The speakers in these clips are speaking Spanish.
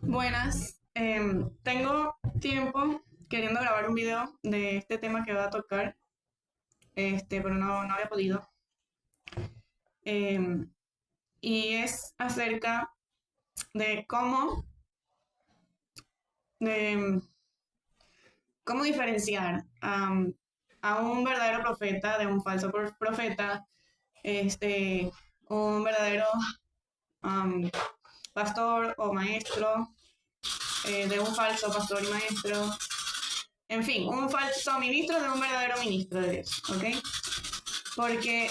Buenas, tengo tiempo queriendo grabar un video de este tema que va a tocar, pero no había podido. Em, y es acerca de de cómo diferenciar a un verdadero profeta de un falso profeta, este, un verdadero am, pastor o maestro, de un falso pastor y maestro. En fin, un falso ministro de un verdadero ministro de Dios, ¿ok? Porque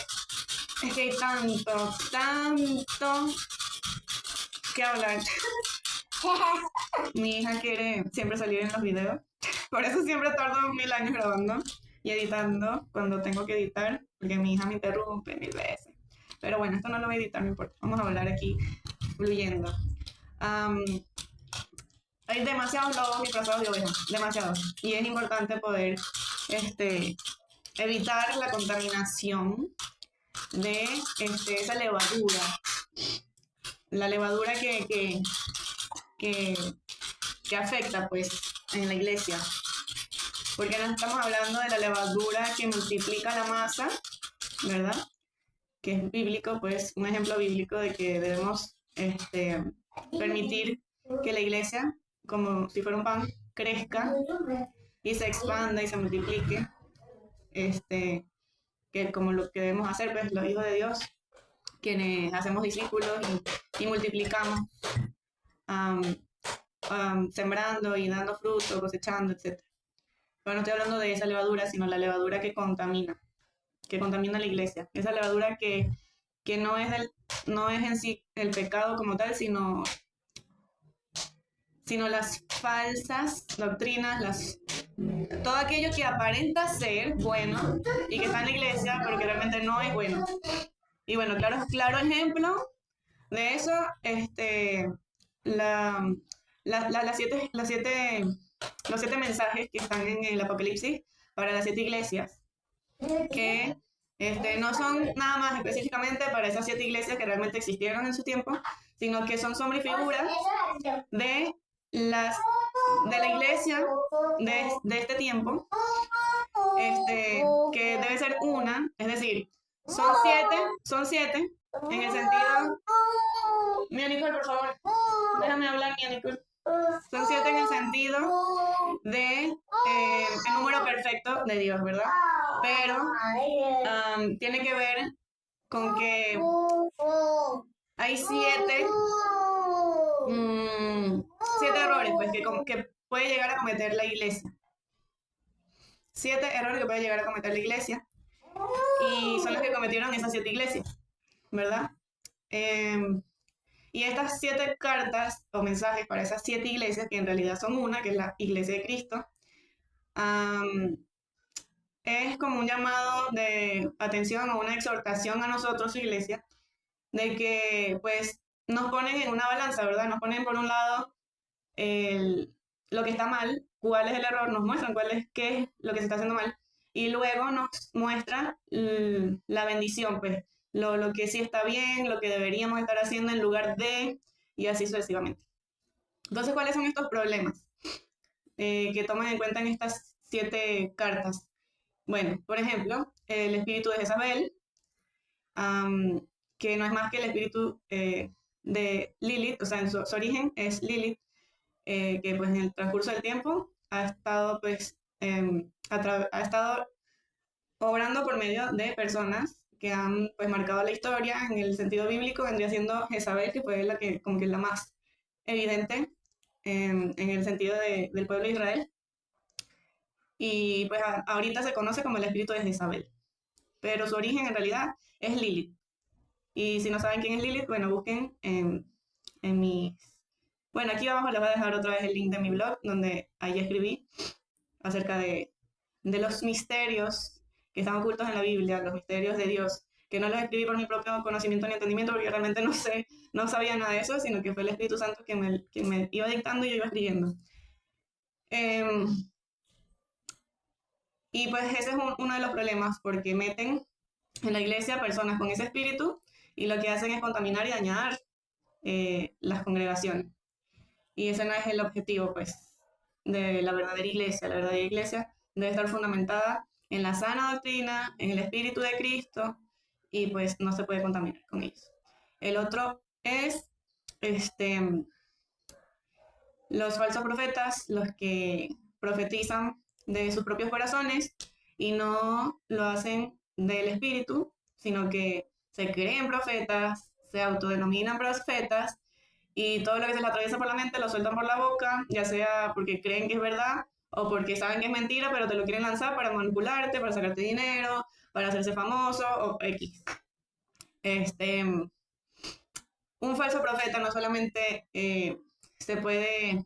es que hay tanto que hablar. Mi hija quiere siempre salir en los videos, por eso siempre tardo 1000 años grabando y editando cuando tengo que editar, porque mi hija me interrumpe 1000 veces. Pero bueno, esto no lo voy a editar, no importa. Vamos a hablar aquí fluyendo. Am, Hay demasiados lobos disfrazados de ovejas, demasiados. Y es importante poder este, evitar la contaminación de esa levadura. La levadura que, que afecta pues en la iglesia. Porque no estamos hablando de la levadura que multiplica la masa, ¿verdad? Que es bíblico, pues un ejemplo bíblico de que debemos permitir que la iglesia, como si fuera un pan, crezca y se expanda y se multiplique, que como lo que debemos hacer, pues los hijos de Dios, quienes hacemos discípulos y multiplicamos, um, sembrando y dando fruto, cosechando, etc. Pero no estoy hablando de esa levadura, sino la levadura que contamina la iglesia. Esa levadura que no es en sí el pecado como tal, sino las falsas doctrinas, todo aquello que aparenta ser bueno y que está en la iglesia, pero que realmente no es bueno. Y bueno, claro ejemplo de eso, la, los 7 mensajes que están en el Apocalipsis para las 7 iglesias, que no son nada más específicamente para esas 7 iglesias que realmente existieron en su tiempo, sino que son sombra y figura de las de la iglesia de este tiempo, que debe ser una, es decir, son siete en el sentido. Mía Nicole, por favor, déjame hablar, Mía Nicole. Son 7 en el sentido de el número perfecto de Dios, ¿verdad? Pero tiene que ver con que hay 7 errores pues, que puede llegar a cometer la iglesia. 7 errores que puede llegar a cometer la iglesia. Y son los que cometieron esas 7 iglesias, ¿verdad? Y estas 7 cartas o mensajes para esas 7 iglesias, que en realidad son una, que es la iglesia de Cristo, es como un llamado de atención o una exhortación a nosotros, su iglesia, de que pues nos ponen en una balanza, ¿verdad? Nos ponen por un lado lo que está mal, cuál es el error, nos muestran qué es lo que se está haciendo mal, y luego nos muestra la bendición, pues lo que sí está bien, lo que deberíamos estar haciendo en lugar de, y así sucesivamente. Entonces, ¿cuáles son estos problemas que toman en cuenta en estas 7 cartas? Bueno, por ejemplo, el espíritu de Jezabel, que no es más que el espíritu de Lilith, o sea, en su origen es Lilith, que pues en el transcurso del tiempo ha estado pues ha estado obrando por medio de personas que han pues marcado la historia. En el sentido bíblico vendría siendo Jezabel, que fue la que como que la más evidente en el sentido del pueblo de Israel, y pues ahorita se conoce como el espíritu de Jezabel, pero su origen en realidad es Lilith. Y si no saben quién es Lilith, bueno, busquen en mi... Bueno, aquí abajo les voy a dejar otra vez el link de mi blog, donde ahí escribí acerca de los misterios que están ocultos en la Biblia, los misterios de Dios, que no los escribí por mi propio conocimiento ni entendimiento, porque realmente no sabía nada de eso, sino que fue el Espíritu Santo que me iba dictando y yo iba escribiendo. Y pues ese es uno de los problemas, porque meten en la iglesia personas con ese espíritu y lo que hacen es contaminar y dañar las congregaciones. y ese no es el objetivo, pues, de la verdadera iglesia. La verdadera iglesia debe estar fundamentada en la sana doctrina, en el Espíritu de Cristo, y pues no se puede contaminar con ellos. El otro es los falsos profetas, los que profetizan de sus propios corazones y no lo hacen del Espíritu, sino que se creen profetas, se autodenominan profetas y todo lo que se les atraviesa por la mente lo sueltan por la boca, ya sea porque creen que es verdad o porque saben que es mentira, pero te lo quieren lanzar para manipularte, para sacarte dinero, para hacerse famoso o X. Un falso profeta no solamente se puede,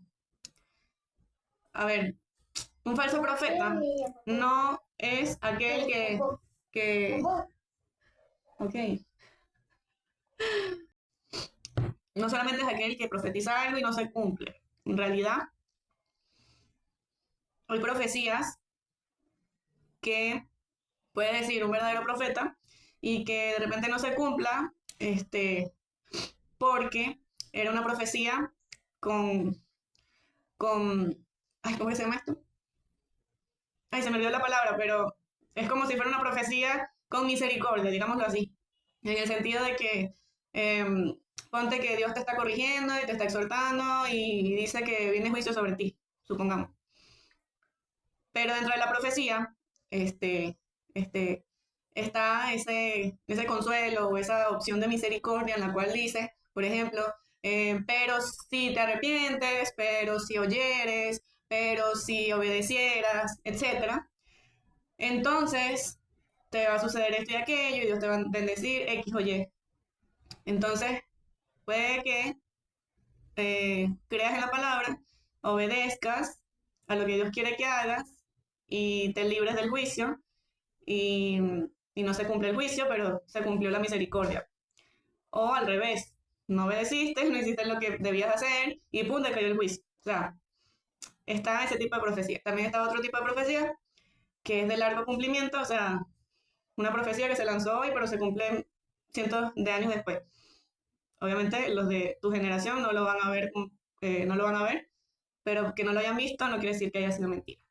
a ver, un falso profeta no es aquel que, ok, no solamente es aquel que profetiza algo y no se cumple. En realidad, hay profecías que puede decir un verdadero profeta y que de repente no se cumpla, porque era una profecía con, ay, ¿cómo se llama esto? Ay, se me olvidó la palabra, pero es como si fuera una profecía con misericordia, digámoslo así, en el sentido de que ponte que Dios te está corrigiendo y te está exhortando y dice que viene juicio sobre ti, supongamos. Pero dentro de la profecía, este, este, está ese consuelo o esa opción de misericordia en la cual dice, por ejemplo, pero si te arrepientes, pero si oyeres, pero si obedecieras, etcétera, entonces te va a suceder esto y aquello y Dios te va a bendecir X o Y. Entonces, puede que creas en la palabra, obedezcas a lo que Dios quiere que hagas y te libres del juicio y, y no se cumple el juicio, pero se cumplió la misericordia. O al revés, no obedeciste, no hiciste lo que debías hacer y pum, te cayó el juicio. O sea, está ese tipo de profecía. También está otro tipo de profecía que es de largo cumplimiento, o sea, una profecía que se lanzó hoy, pero se cumple cientos de años después. Obviamente los de tu generación no lo van a ver, no lo van a ver, pero que no lo hayan visto no quiere decir que haya sido mentira.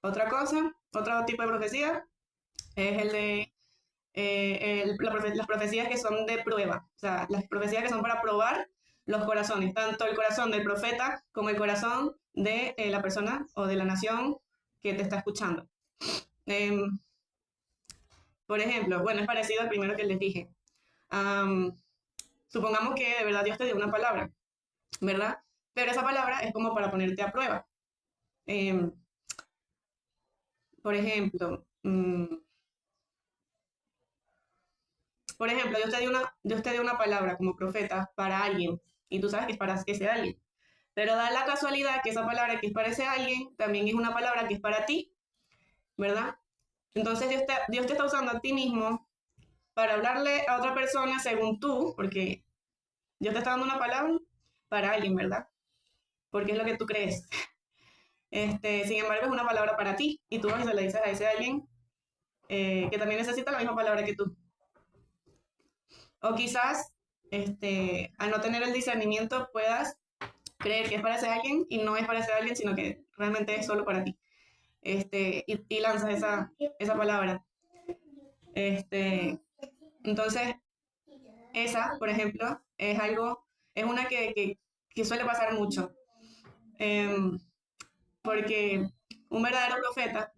Otra cosa, otro tipo de profecía es el de las profecías que son de prueba, o sea, las profecías que son para probar los corazones, tanto el corazón del profeta como el corazón de la persona o de la nación que te está escuchando. Em, por ejemplo, bueno, es parecido al primero que les dije. Supongamos que de verdad Dios te dio una palabra, ¿verdad? Pero esa palabra es como para ponerte a prueba. Em, por ejemplo, Dios te dio una palabra como profeta para alguien y tú sabes que es para ese alguien. Pero da la casualidad que esa palabra que es para ese alguien también es una palabra que es para ti, ¿verdad? Entonces Dios te está usando a ti mismo para hablarle a otra persona según tú, porque Dios te está dando una palabra para alguien, ¿verdad? Porque es lo que tú crees. Sin embargo, es una palabra para ti y tú vas y se la dices a ese alguien que también necesita la misma palabra que tú. O quizás, al no tener el discernimiento, puedas creer que es para ese alguien y no es para ese alguien, sino que realmente es solo para ti. Y lanzas esa palabra. Entonces, esa, por ejemplo, es una que suele pasar mucho. Porque un verdadero profeta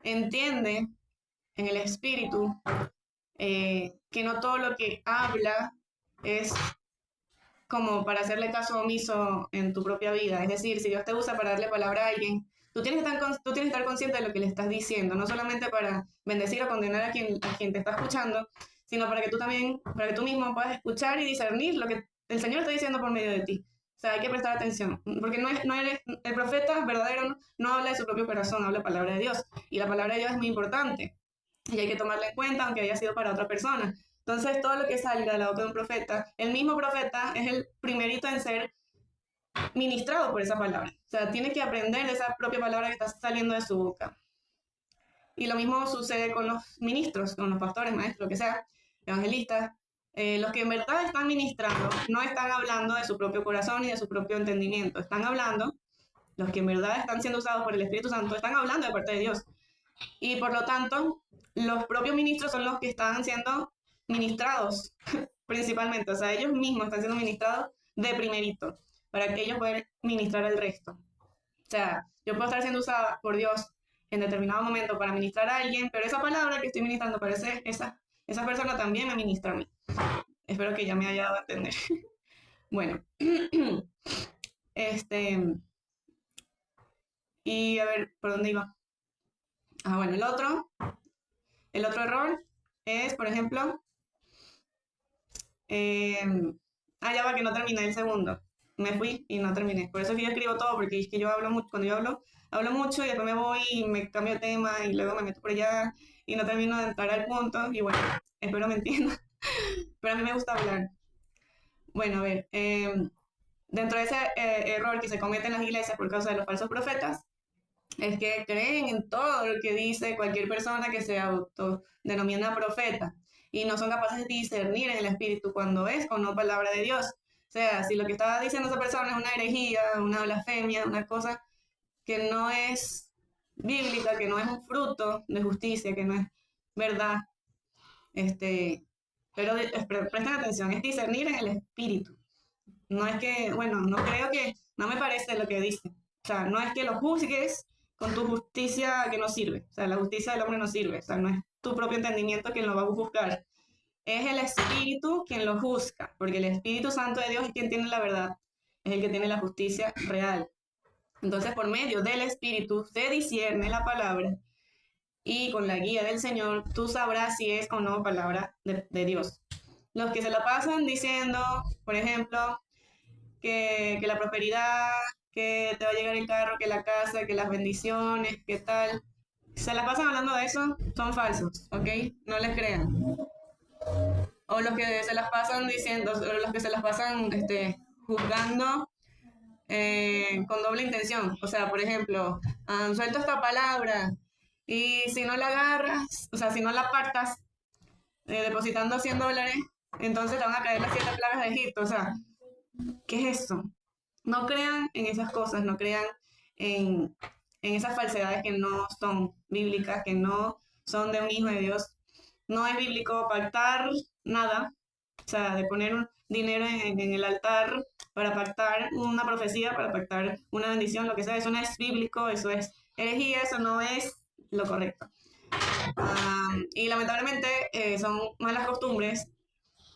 entiende en el espíritu que no todo lo que habla es como para hacerle caso omiso en tu propia vida. Es decir, si Dios te usa para darle palabra a alguien, tú tienes que estar consciente de lo que le estás diciendo, no solamente para bendecir o condenar a quien te está escuchando, sino para que tú también, para que tú mismo puedas escuchar y discernir lo que el Señor está diciendo por medio de ti. O sea, hay que prestar atención, porque el profeta verdadero no habla de su propio corazón, habla palabra de Dios, y la palabra de Dios es muy importante, y hay que tomarla en cuenta aunque haya sido para otra persona. Entonces, todo lo que salga de la boca de un profeta, el mismo profeta es el primerito en ser ministrado por esa palabra. O sea, tiene que aprender de esa propia palabra que está saliendo de su boca. Y lo mismo sucede con los ministros, con los pastores, maestros, lo que sea, evangelistas. Los que en verdad están ministrando no están hablando de su propio corazón y de su propio entendimiento, están hablando, los que en verdad están siendo usados por el Espíritu Santo, están hablando de parte de Dios. Y por lo tanto, los propios ministros son los que están siendo ministrados principalmente, o sea, ellos mismos están siendo ministrados de primerito, para que ellos puedan ministrar al resto. O sea, yo puedo estar siendo usada por Dios en determinado momento para ministrar a alguien, pero esa palabra que estoy ministrando para esa persona también me ministra a mí. Espero que ya me haya dado a entender. Bueno, y a ver, ¿por dónde iba? Ah, bueno, el otro error es, por ejemplo, ya va que no terminé el segundo. Me fui y no terminé. Por eso es que yo escribo todo, porque es que yo hablo mucho, cuando yo hablo mucho y después me voy y me cambio de tema y luego me meto por allá y no termino de entrar al punto y bueno, espero me entiendan. Pero a mí me gusta hablar. Bueno, a ver, dentro de ese error que se comete en las iglesias por causa de los falsos profetas, es que creen en todo lo que dice cualquier persona que se autodenomina profeta y no son capaces de discernir en el espíritu cuando es o no palabra de Dios. O sea, si lo que está diciendo esa persona es una herejía, una blasfemia, una cosa que no es bíblica, que no es un fruto de justicia, que no es verdad, pero presten atención, es discernir en el espíritu. No es que, bueno, no creo que, no me parece lo que dice. O sea, no es que lo juzgues con tu justicia que no sirve. O sea, la justicia del hombre no sirve. O sea, no es tu propio entendimiento quien lo va a juzgar. Es el Espíritu quien lo juzga, porque el Espíritu Santo de Dios es quien tiene la verdad, es el que tiene la justicia real. Entonces, por medio del Espíritu se discierne la palabra y con la guía del Señor tú sabrás si es o no palabra de Dios. Los que se la pasan diciendo, por ejemplo, que la prosperidad, que te va a llegar el carro, que la casa, que las bendiciones, que tal. Se la pasan hablando de eso, son falsos, ¿ok? No les crean. O los que se las pasan diciendo, o los que se las pasan juzgando con doble intención. O sea, por ejemplo, suelto esta palabra y si no la agarras, o sea, si no la apartas depositando $100, entonces te van a caer las 7 plagas de Egipto. O sea, ¿qué es eso? No crean en esas cosas, no crean en esas falsedades que no son bíblicas, que no son de un hijo de Dios. No es bíblico pactar nada, o sea, de poner un dinero en el altar para pactar una profecía, para pactar una bendición, lo que sea, eso no es bíblico, eso es herejía, eso no es lo correcto. Y lamentablemente son malas costumbres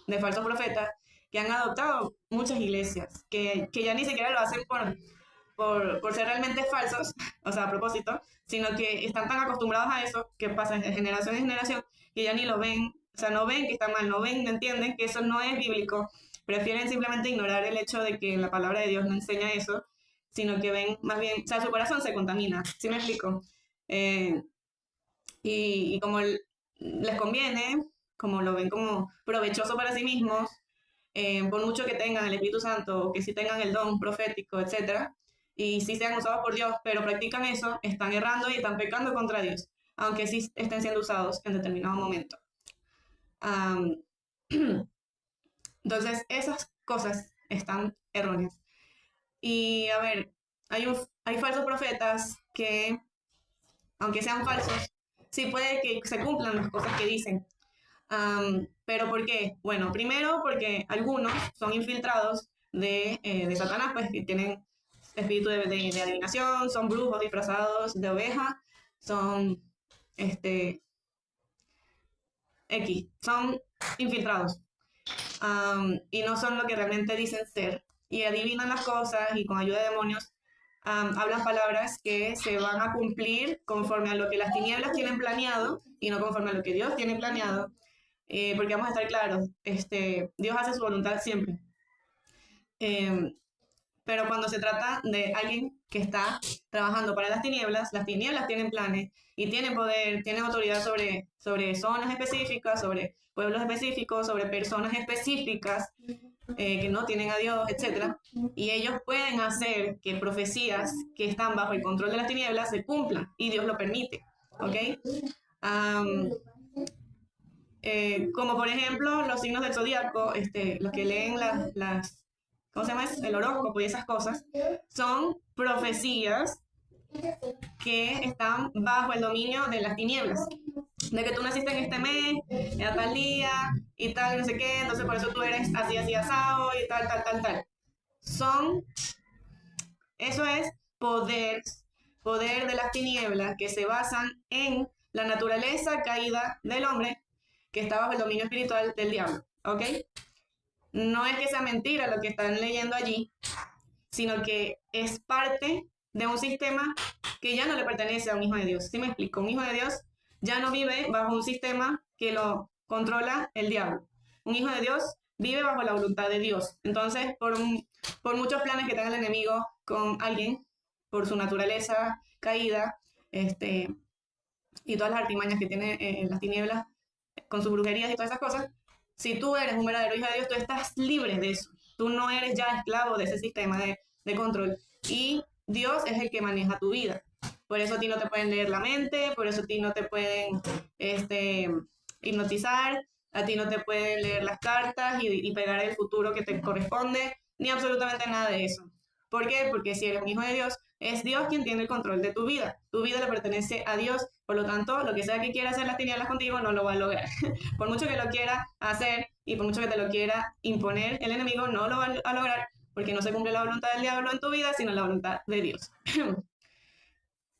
de falsos profetas que han adoptado muchas iglesias, que ya ni siquiera lo hacen por ser realmente falsos, o sea, a propósito, sino que están tan acostumbrados a eso que pasan de generación en generación que ya ni lo ven, o sea, no ven que está mal, no ven, no entienden que eso no es bíblico, prefieren simplemente ignorar el hecho de que la palabra de Dios no enseña eso, sino que ven más bien, o sea, su corazón se contamina, ¿sí me explico? Eh, y como les conviene, como lo ven como provechoso para sí mismos, por mucho que tengan el Espíritu Santo, que sí tengan el don profético, etcétera, y sí sean usados por Dios, pero practican eso, están errando y están pecando contra Dios, aunque sí estén siendo usados en determinado momento. Um, entonces, esas cosas están erróneas. Y a ver, hay falsos profetas que, aunque sean falsos, sí puede que se cumplan las cosas que dicen. ¿Pero por qué? Bueno, primero porque algunos son infiltrados de Satanás, pues que tienen espíritu de adivinación, son brujos disfrazados de oveja, son son infiltrados. Y no son lo que realmente dicen ser. Y adivinan las cosas y con ayuda de demonios hablan palabras que se van a cumplir conforme a lo que las tinieblas tienen planeado y no conforme a lo que Dios tiene planeado. Porque vamos a estar claros, Dios hace su voluntad siempre. Pero cuando se trata de alguien que está trabajando para las tinieblas tienen planes y tienen poder, tienen autoridad sobre zonas específicas, sobre pueblos específicos, sobre personas específicas que no tienen a Dios, etc. Y ellos pueden hacer que profecías que están bajo el control de las tinieblas se cumplan y Dios lo permite. ¿Ok? como por ejemplo los signos del zodíaco, los que leen ¿cómo se llama? El horóscopo y esas cosas, son profecías que están bajo el dominio de las tinieblas. De que tú naciste en este mes, a tal día, y tal, no sé qué, entonces por eso tú eres así, así, asado, y tal, tal, tal, tal. Eso es poder de las tinieblas que se basan en la naturaleza caída del hombre que está bajo el dominio espiritual del diablo, ¿ok? No es que sea mentira lo que están leyendo allí, sino que es parte de un sistema que ya no le pertenece a un hijo de Dios. ¿Sí me explico? Un hijo de Dios ya no vive bajo un sistema que lo controla el diablo. Un hijo de Dios vive bajo la voluntad de Dios. Entonces, por muchos planes que tenga el enemigo con alguien, por su naturaleza caída, y todas las artimañas que tiene en las tinieblas, con sus brujerías y todas esas cosas, si tú eres un verdadero hijo de Dios, tú estás libre de eso. Tú no eres ya esclavo de ese sistema de control. Y Dios es el que maneja tu vida. Por eso a ti no te pueden leer la mente, por eso a ti no te pueden hipnotizar, a ti no te pueden leer las cartas y pegar el futuro que te corresponde, ni absolutamente nada de eso. ¿Por qué? Porque si eres un hijo de Dios, es Dios quien tiene el control de tu vida. Tu vida le pertenece a Dios, por lo tanto, lo que sea que quiera hacer las tinieblas contigo no lo va a lograr. Por mucho que lo quiera hacer y por mucho que te lo quiera imponer, el enemigo no lo va a lograr porque no se cumple la voluntad del diablo en tu vida, sino la voluntad de Dios.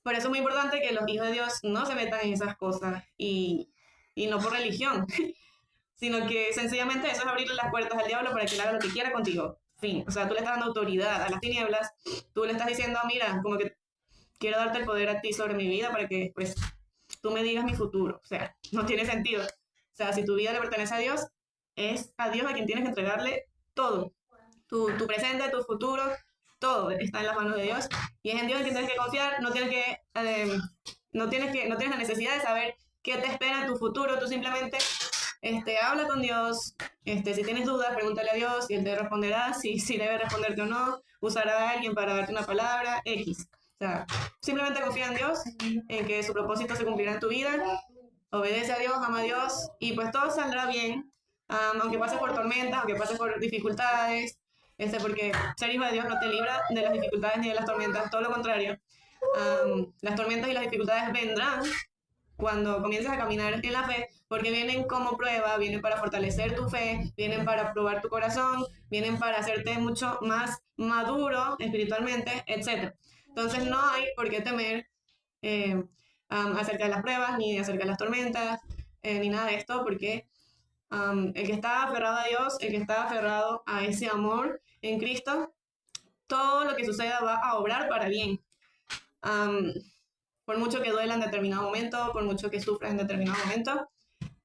Por eso es muy importante que los hijos de Dios no se metan en esas cosas y no por religión, sino que sencillamente eso es abrirle las puertas al diablo para que él haga lo que quiera contigo. Fin. O sea, tú le estás dando autoridad a las tinieblas, tú le estás diciendo, mira, como que quiero darte el poder a ti sobre mi vida para que pues tú me digas mi futuro. O sea, no tiene sentido. O sea, si tu vida le pertenece a Dios, es a Dios a quien tienes que entregarle todo. Tu presente, tu futuro, todo está en las manos de Dios. Y es en Dios en quien tienes que confiar. No tienes la necesidad de saber qué te espera en tu futuro. Tú simplemente habla con Dios. Si tienes dudas, pregúntale a Dios y Él te responderá si debe responderte o no. Usará a alguien para darte una palabra, X. O sea, simplemente confía en Dios, en que su propósito se cumplirá en tu vida. Obedece a Dios, ama a Dios y pues todo saldrá bien, aunque pases por tormentas, aunque pases por dificultades, porque ser hijo de Dios no te libra de las dificultades ni de las tormentas, todo lo contrario. Las tormentas y las dificultades vendrán cuando comiences a caminar en la fe, porque vienen como prueba, vienen para fortalecer tu fe, vienen para probar tu corazón, vienen para hacerte mucho más maduro espiritualmente, etc. Entonces no hay por qué temer eh, acerca de las pruebas, ni acerca de las tormentas, ni nada de esto, porque el que está aferrado a Dios, el que está aferrado a ese amor en Cristo, todo lo que suceda va a obrar para bien. Por mucho que duela en determinado momento, por mucho que sufras en determinado momento,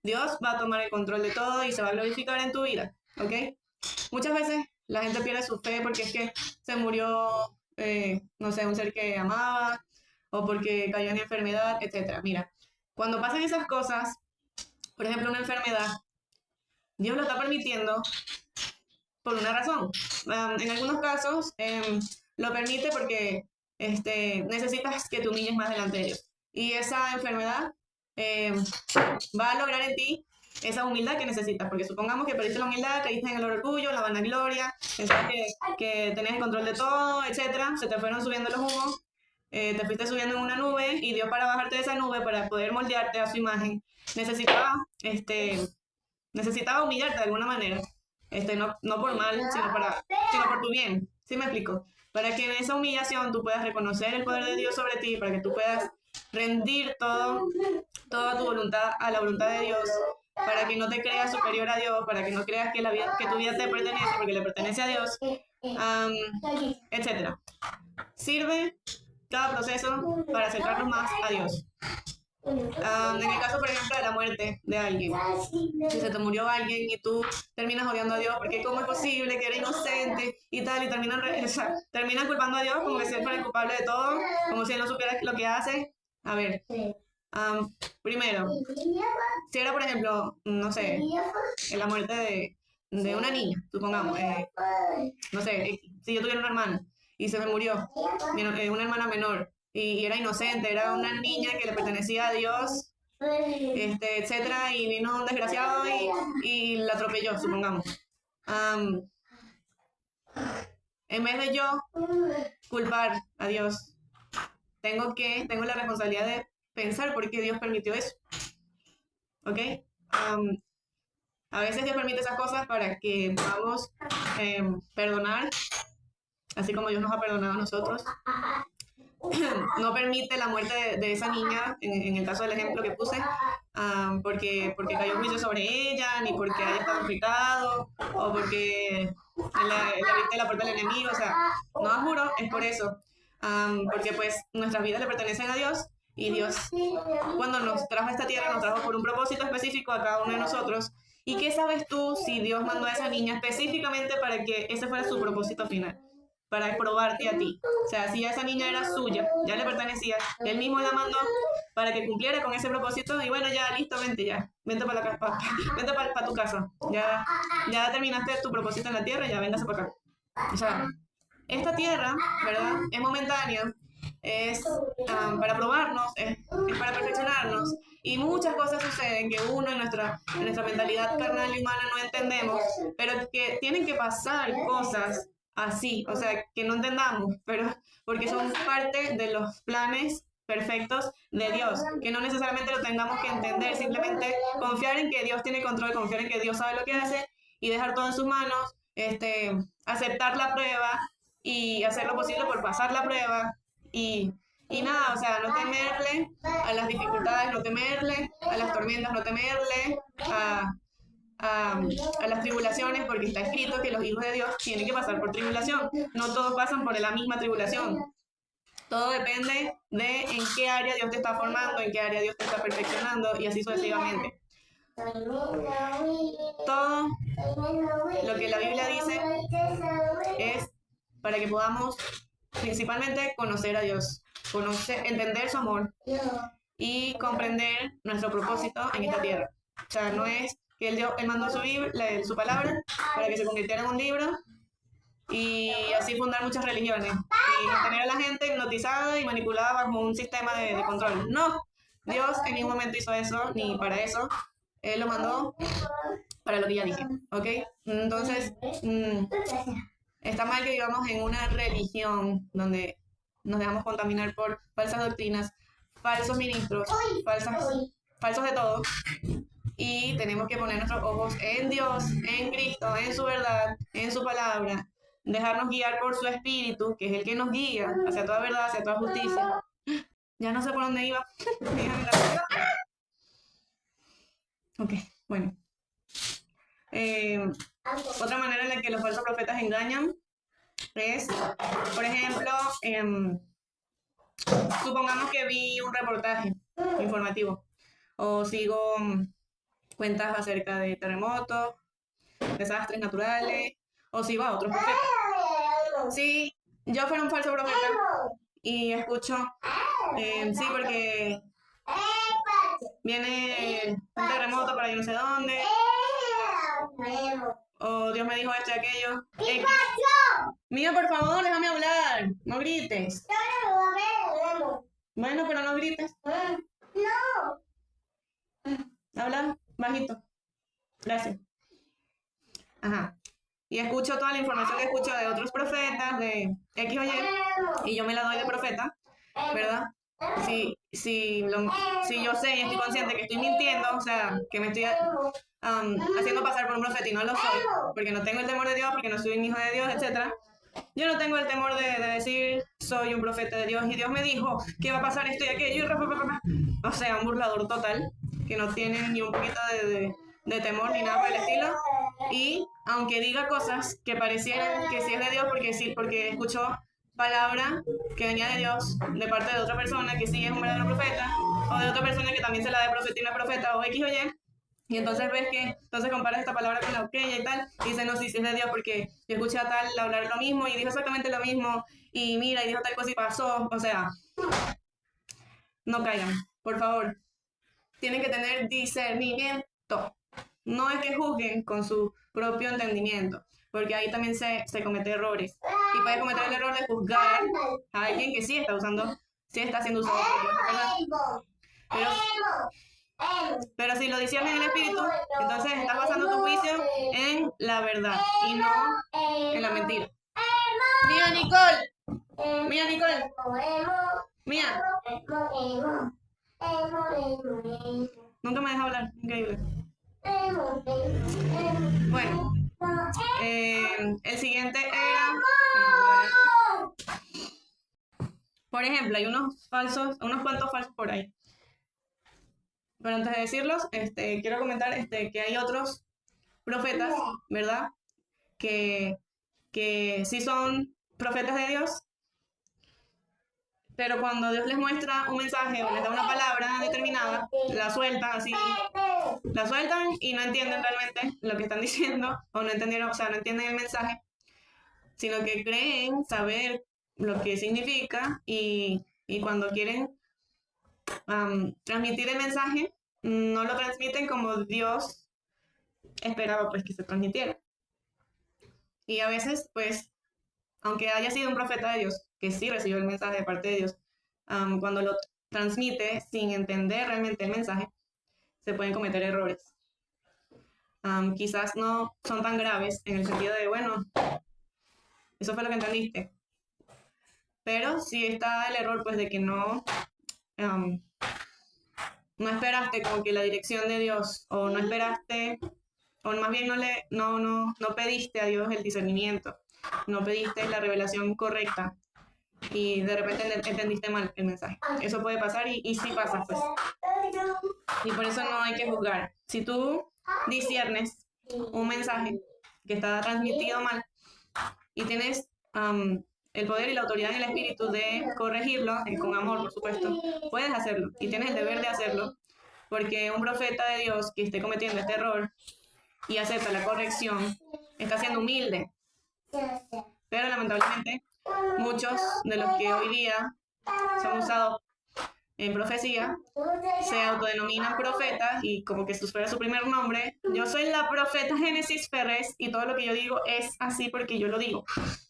Dios va a tomar el control de todo y se va a glorificar en tu vida, ¿ok? Muchas veces la gente pierde su fe porque es que se murió, no sé, un ser que amaba, o porque cayó en enfermedad, etc. Mira, cuando pasan esas cosas, por ejemplo, una enfermedad, Dios lo está permitiendo por una razón. En algunos casos lo permite porque necesitas que te humilles más delante de Dios. Y esa enfermedad va a lograr en ti esa humildad que necesitas, porque supongamos que perdiste la humildad, caíste en el orgullo, la vanagloria, pensabas que tenías el control de todo, etcétera, se te fueron subiendo los humos, te fuiste subiendo en una nube y Dios para bajarte de esa nube, para poder moldearte a su imagen, necesitaba, necesitaba humillarte de alguna manera, no por mal, sino por tu bien, ¿sí me explico? Para que en esa humillación tú puedas reconocer el poder de Dios sobre ti, para que tú puedas rendir toda tu voluntad a la voluntad de Dios, para que no te creas superior a Dios, para que no creas que tu vida te pertenece porque le pertenece a Dios, etc. Sirve cada proceso para acercarnos más a Dios. En el caso, por ejemplo, de la muerte de alguien, si se te murió alguien y tú terminas odiando a Dios porque cómo es posible que era inocente y tal, y terminan culpando a Dios como que si él fuera el culpable de todo, como si él no supiera lo que hace. A ver, primero, si era, por ejemplo, no sé, en la muerte de una niña, supongamos, no sé, si yo tuviera una hermana y se me murió, una hermana menor, y era inocente, era una niña que le pertenecía a Dios, etcétera, y vino un desgraciado y la atropelló, supongamos. En vez de yo culpar a Dios, tengo la responsabilidad de pensar por qué Dios permitió eso. ¿Ok? A veces Dios permite esas cosas para que podamos perdonar, así como Dios nos ha perdonado a nosotros. No permite la muerte de esa niña, en el caso del ejemplo que puse, porque cayó juicio sobre ella, ni porque haya estado en pecado, o porque le abriste la puerta al enemigo. O sea, no, juro, es por eso. Porque pues nuestras vidas le pertenecen a Dios, y Dios, cuando nos trajo a esta tierra, nos trajo por un propósito específico a cada uno de nosotros. ¿Y qué sabes tú si Dios mandó a esa niña específicamente para que ese fuera su propósito final? Para probarte a ti. O sea, si esa niña era suya, ya le pertenecía, él mismo la mandó para que cumpliera con ese propósito. Y bueno, ya, listo, vente para la casa, vente para tu casa. Ya terminaste tu propósito en la tierra, ya véngase para acá. O sea, esta tierra, ¿verdad? Es momentánea, es para probarnos, es para perfeccionarnos. Y muchas cosas suceden que uno en nuestra mentalidad carnal y humana no entendemos, pero que tienen que pasar cosas así, o sea, que no entendamos, pero porque son parte de los planes perfectos de Dios, que no necesariamente lo tengamos que entender, simplemente confiar en que Dios tiene control, confiar en que Dios sabe lo que hace y dejar todo en sus manos, aceptar la prueba y hacer lo posible por pasar la prueba y nada, o sea, no temerle a las dificultades, no temerle a las tormentas, no temerle a las tribulaciones, porque está escrito que los hijos de Dios tienen que pasar por tribulación. No todos pasan por la misma tribulación. Todo depende de en qué área Dios te está formando, en qué área Dios te está perfeccionando, y así sucesivamente. Todo lo que la Biblia dice es para que podamos principalmente conocer a Dios, entender su amor y comprender nuestro propósito en esta tierra. O sea, no es que él mandó su palabra para que se convirtiera en un libro y así fundar muchas religiones y mantener a la gente hipnotizada y manipulada bajo un sistema de control. No, Dios en ningún momento hizo eso, ni para eso. Él lo mandó para lo que ya dije, ¿ok? Entonces, está mal que vivamos en una religión donde nos dejamos contaminar por falsas doctrinas, falsos ministros, falsos de todo, y tenemos que poner nuestros ojos en Dios, en Cristo, en su verdad, en su palabra, dejarnos guiar por su espíritu, que es el que nos guía hacia toda verdad, hacia toda justicia. Ya no sé por dónde iba. Ok, bueno. Otra manera en la que los falsos profetas engañan es, por ejemplo, supongamos que vi un reportaje informativo o sigo cuentas acerca de terremotos, desastres naturales, o sigo a otros profetas. Si yo fuera un falso profeta y escucho, sí, porque viene un terremoto para yo no sé dónde, o Dios me dijo esto y aquello. Mía, por favor, déjame hablar, no grites. Bueno, pero no grites. Habla bajito. Gracias. Ajá. Y escucho toda la información que escucho de otros profetas, de X o Y, y yo me la doy de profeta, ¿verdad? Si yo sé y estoy consciente que estoy mintiendo, o sea, que me estoy haciendo pasar por un profeta y no lo soy, porque no tengo el temor de Dios, porque no soy un hijo de Dios, etc. Yo no tengo el temor de decir, soy un profeta de Dios y Dios me dijo que va a pasar esto y aquello, o sea, un burlador total, que no tiene ni un poquito de temor ni nada por el estilo. Y aunque diga cosas que parecieran que sí es de Dios, porque escuchó palabra que venía de Dios de parte de otra persona que sí es un verdadero profeta, o de otra persona que también se la de profeta y no es profeta, o X o Y entonces ves que, entonces comparas esta palabra con la aquella y tal, y dices, no, sí, sí es de Dios, porque yo escuché a tal hablar lo mismo, y dijo exactamente lo mismo, y mira, y dijo tal cosa y pasó, o sea, no caigan, por favor. Tienen que tener discernimiento. No es que juzguen con su propio entendimiento, porque ahí también se cometen errores. Y puede cometer el error de juzgar a alguien que sí está siendo usado por Dios, ¿verdad? Pero si lo disciernes en el espíritu, entonces estás basando tu juicio en la verdad y no en la mentira. Mía, Nicole. Mía, Nicole. Mía. Nunca me deja hablar. Increíble. Bueno. El siguiente era... Por ejemplo, hay unos cuantos falsos por ahí. Pero antes de decirlos, quiero comentar que hay otros profetas, ¿verdad? Que sí son profetas de Dios, pero cuando Dios les muestra un mensaje o les da una palabra determinada, la sueltan así, la sueltan y no entienden realmente lo que están diciendo, o no entendieron, o sea, no entienden el mensaje, sino que creen saber lo que significa y cuando quieren transmitir el mensaje, no lo transmiten como Dios esperaba pues que se transmitiera. Y a veces, pues, aunque haya sido un profeta de Dios, que sí recibió el mensaje de parte de Dios, cuando lo transmite sin entender realmente el mensaje, se pueden cometer errores. Quizás no son tan graves en el sentido de, bueno, eso fue lo que entendiste. Pero sí está el error, pues, de que no esperaste como que la dirección de Dios, o no esperaste, o más bien no pediste a Dios el discernimiento, no pediste la revelación correcta y de repente entendiste mal el mensaje. Eso puede pasar y sí pasa, pues. Y por eso no hay que juzgar. Si tú disciernes un mensaje que está transmitido mal y tienes el poder y la autoridad en el espíritu de corregirlo, con amor, por supuesto, puedes hacerlo y tienes el deber de hacerlo, porque un profeta de Dios que esté cometiendo este error y acepta la corrección está siendo humilde. Pero lamentablemente muchos de los que hoy día son usados en profecía se autodenominan profetas y como que fuera su primer nombre. Yo soy la profeta Génesis Ferrez y todo lo que yo digo es así porque yo lo digo,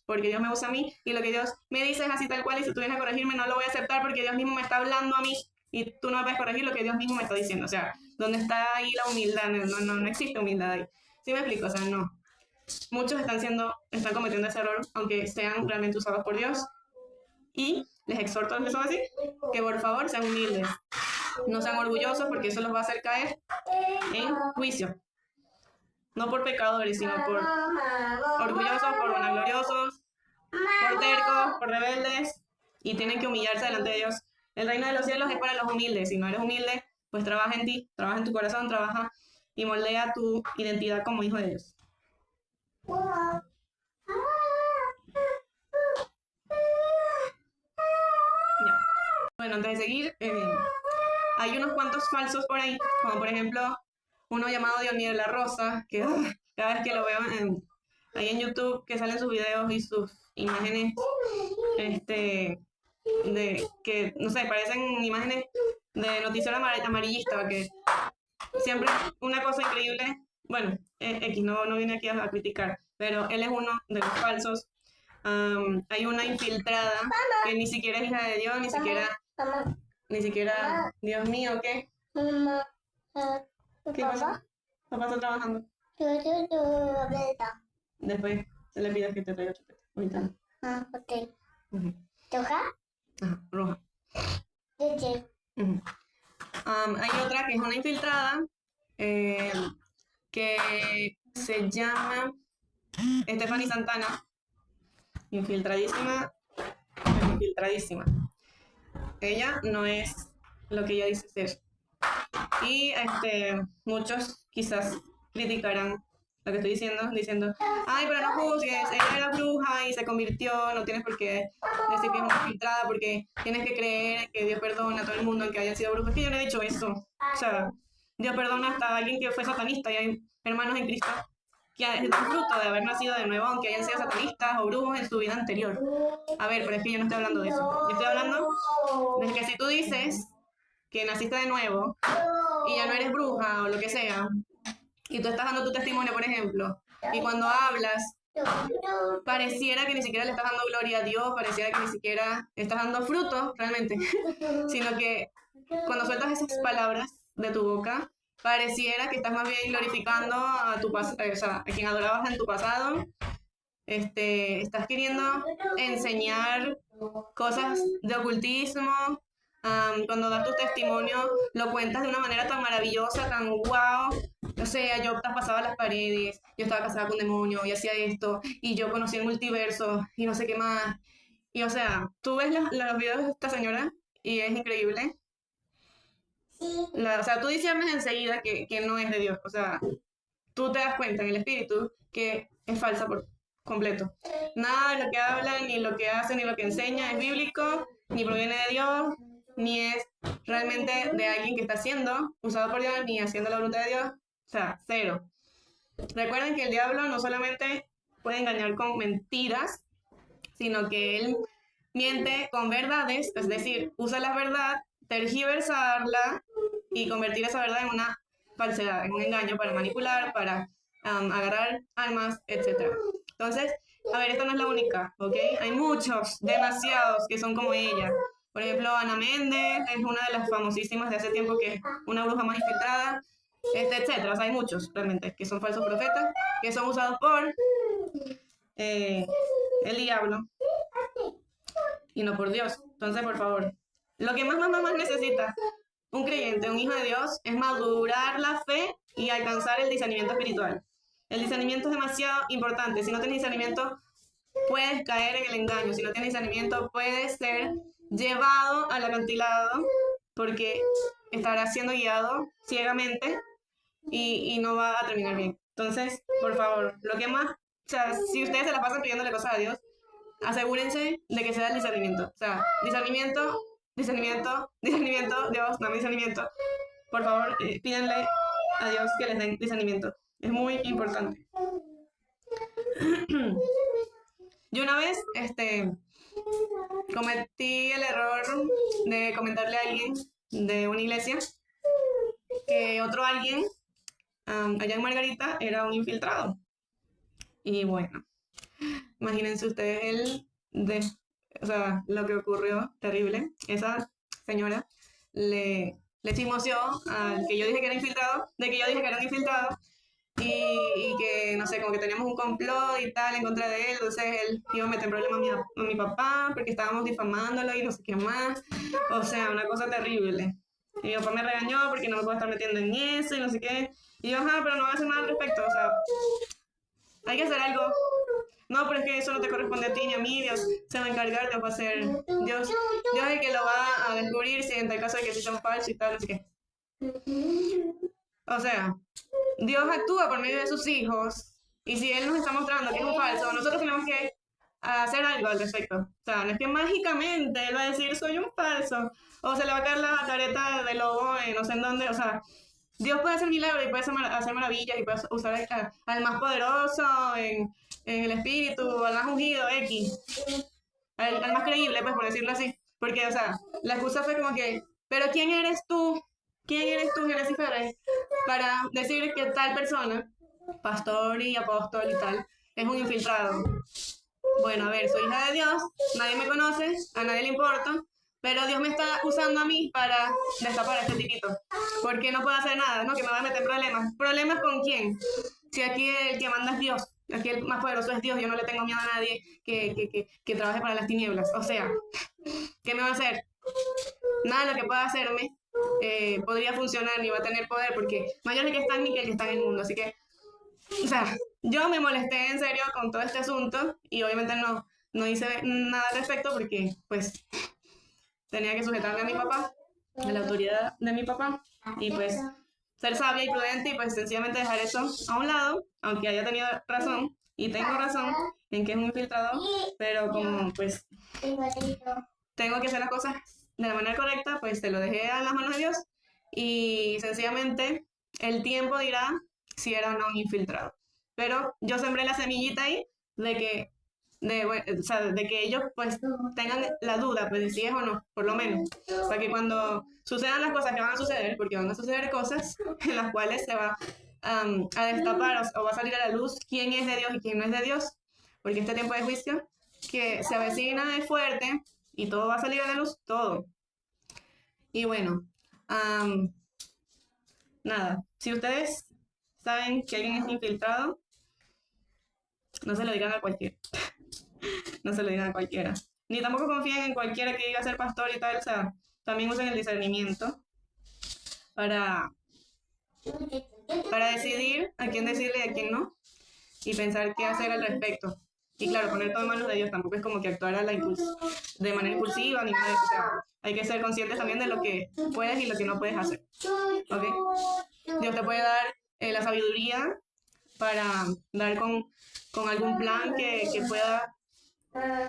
porque Dios me usa a mí y lo que Dios me dice es así tal cual, y si tú vienes a corregirme no lo voy a aceptar porque Dios mismo me está hablando a mí y tú no me puedes corregir lo que Dios mismo me está diciendo. O sea, ¿dónde está ahí la humildad? No existe humildad ahí. ¿Sí me explico? O sea, no. Muchos están cometiendo ese error, aunque sean realmente usados por Dios. Y les exhorto a que son así, que por favor sean humildes. No sean orgullosos porque eso los va a hacer caer en juicio. No por pecadores, sino por orgullosos, por vanagloriosos, por tercos, por rebeldes. Y tienen que humillarse delante de Dios. El reino de los cielos es para los humildes. Si no eres humilde, pues trabaja en ti, trabaja en tu corazón, trabaja y moldea tu identidad como hijo de Dios. Ya. Bueno, antes de seguir, hay unos cuantos falsos por ahí, como por ejemplo uno llamado Dionier La Rosa, que cada vez que lo veo ahí en YouTube, que salen sus videos y sus imágenes, de que, no sé, parecen imágenes de noticiero amarillista, que siempre una cosa increíble. Bueno, X no viene aquí a criticar, pero él es uno de los falsos. Hay una infiltrada que ni siquiera es hija de Dios, ni siquiera, Dios mío, ¿qué? ¿Qué pasa? Papá está trabajando. Después se le pide que te traiga chupeta. Ahorita no. Ok. ¿Roja? Ajá, roja. Hay otra que es una infiltrada que se llama Stephanie Santana. Infiltradísima. Ella no es lo que ella dice ser. Y muchos quizás criticarán lo que estoy diciendo, ay, pero no juzgues, ella era bruja y se convirtió, no tienes por qué decir que es una infiltrada porque tienes que creer que Dios perdona a todo el mundo que hayan sido brujos. Es que yo no he dicho eso. O sea, Dios perdona hasta a alguien que fue satanista y hay hermanos en Cristo que es el fruto de haber nacido de nuevo, aunque hayan sido satanistas o brujos en su vida anterior. A ver, pero es que yo no estoy hablando de eso. Yo estoy hablando de que si tú dices que naciste de nuevo y ya no eres bruja o lo que sea, y tú estás dando tu testimonio, por ejemplo, y cuando hablas, pareciera que ni siquiera le estás dando gloria a Dios, pareciera que ni siquiera estás dando fruto realmente, sino que cuando sueltas esas palabras de tu boca, pareciera que estás más bien glorificando a o sea, a quien adorabas en tu pasado. Estás queriendo enseñar cosas de ocultismo. Cuando das tu testimonio, lo cuentas de una manera tan maravillosa, tan guau. O sea, yo pasaba las paredes, yo estaba casada con un demonio y hacía esto, y yo conocí el multiverso y no sé qué más. Y o sea, tú ves los videos de esta señora y es increíble. O sea, tú disiernes enseguida que no es de Dios. O sea, tú te das cuenta en el espíritu que es falsa por completo. Nada de lo que habla, ni lo que hace, ni lo que enseña es bíblico, ni proviene de Dios, ni es realmente de alguien que está siendo usado por Dios, ni haciendo la voluntad de Dios. O sea, cero. Recuerden que el diablo no solamente puede engañar con mentiras, sino que él miente con verdades, es decir, usa la verdad, tergiversarla y convertir esa verdad en una falsedad, en un engaño para manipular, para agarrar almas, etc. Entonces, a ver, esta no es la única, ¿ok? Hay muchos, demasiados, que son como ella. Por ejemplo, Ana Méndez es una de las famosísimas de hace tiempo, que es una bruja más infiltrada, etcétera. O sea, hay muchos realmente que son falsos profetas, que son usados por el diablo y no por Dios. Entonces, por favor, lo que más necesita un creyente, un hijo de Dios, es madurar la fe y alcanzar el discernimiento espiritual. El discernimiento es demasiado importante. Si no tienes discernimiento, puedes caer en el engaño. Si no tienes discernimiento, puedes ser llevado al acantilado porque estarás siendo guiado ciegamente y no va a terminar bien. Entonces, por favor, lo que más, o sea, si ustedes se la pasan pidiéndole cosas a Dios, asegúrense de que sea el discernimiento. O sea, discernimiento, Dios, dame discernimiento. Por favor, pídanle a Dios que les den discernimiento. Es muy importante. Yo una vez, cometí el error de comentarle a alguien de una iglesia que otro alguien, allá en Margarita, era un infiltrado. Y bueno, imagínense ustedes o sea, lo que ocurrió, terrible. Esa señora le chismoseó al que yo dije que era infiltrado, de que yo dije que era un infiltrado, y que, no sé, como que teníamos un complot y tal en contra de él, entonces él iba a meter problemas a mi papá porque estábamos difamándolo y no sé qué más. O sea, una cosa terrible. Y mi papá me regañó porque no me puedo estar metiendo en eso y no sé qué. Y yo, ajá, pero no voy a hacer nada al respecto, o sea, hay que hacer algo. No, pero es que eso no te corresponde a ti ni a mí, Dios se va a encargar, Dios va a ser, Dios es el que lo va a descubrir si en tal caso de que sí sea falso y tal, no sé qué. O sea, Dios actúa por medio de sus hijos y si Él nos está mostrando que es un falso, nosotros tenemos que hacer algo al respecto. O sea, no es que mágicamente Él va a decir soy un falso o se le va a caer la careta de lobo en no sé en dónde, o sea, Dios puede hacer milagros y puede hacer maravillas y puede usar al más poderoso en el espíritu, al más ungido, X, al más creíble, pues por decirlo así. Porque, o sea, la excusa fue como que, pero ¿quién eres tú? ¿Quién eres tú, Génesis Ferrer, para decir que tal persona, pastor y apóstol y tal, es un infiltrado? Bueno, a ver, soy hija de Dios, nadie me conoce, a nadie le importa, pero Dios me está usando a mí para destapar a este tipito. Porque no puedo hacer nada, ¿no? Que me va a meter problemas. ¿Problemas con quién? Si aquí el que manda es Dios, aquí el más poderoso es Dios, yo no le tengo miedo a nadie que trabaje para las tinieblas. O sea, ¿qué me va a hacer? Nada de lo que pueda hacerme podría funcionar ni va a tener poder porque mayor es el que está en mí que el que está en el mundo. Así que, o sea, yo me molesté en serio con todo este asunto y obviamente no hice nada al respecto porque pues tenía que sujetarme a mi papá, a la autoridad de mi papá y pues ser sabia y prudente y pues sencillamente dejar eso a un lado, aunque haya tenido razón y tengo razón en que es un infiltrador, pero como pues tengo que hacer las cosas de la manera correcta, pues te lo dejé a las manos de Dios y sencillamente el tiempo dirá si era o no un infiltrado. Pero yo sembré la semillita ahí de que, o sea, de que ellos pues tengan la duda pues de si es o no, por lo menos. Para que cuando sucedan las cosas que van a suceder, porque van a suceder cosas en las cuales se va a destapar o va a salir a la luz quién es de Dios y quién no es de Dios, porque este tiempo de juicio que se avecina es fuerte y todo va a salir a la luz, todo. Y bueno, nada, si ustedes saben que alguien es infiltrado, no se lo digan a cualquiera, no se lo digan a cualquiera. Ni tampoco confíen en cualquiera que diga ser pastor y tal, o sea, también usen el discernimiento para, para decidir a quién decirle y a quién no, y pensar qué hacer al respecto. Y claro, poner todo en manos de Dios tampoco es como que actuar de manera impulsiva ni nada de eso. O sea, hay que ser conscientes también de lo que puedes y lo que no puedes hacer. ¿Ok? Dios te puede dar la sabiduría para dar con algún plan que pueda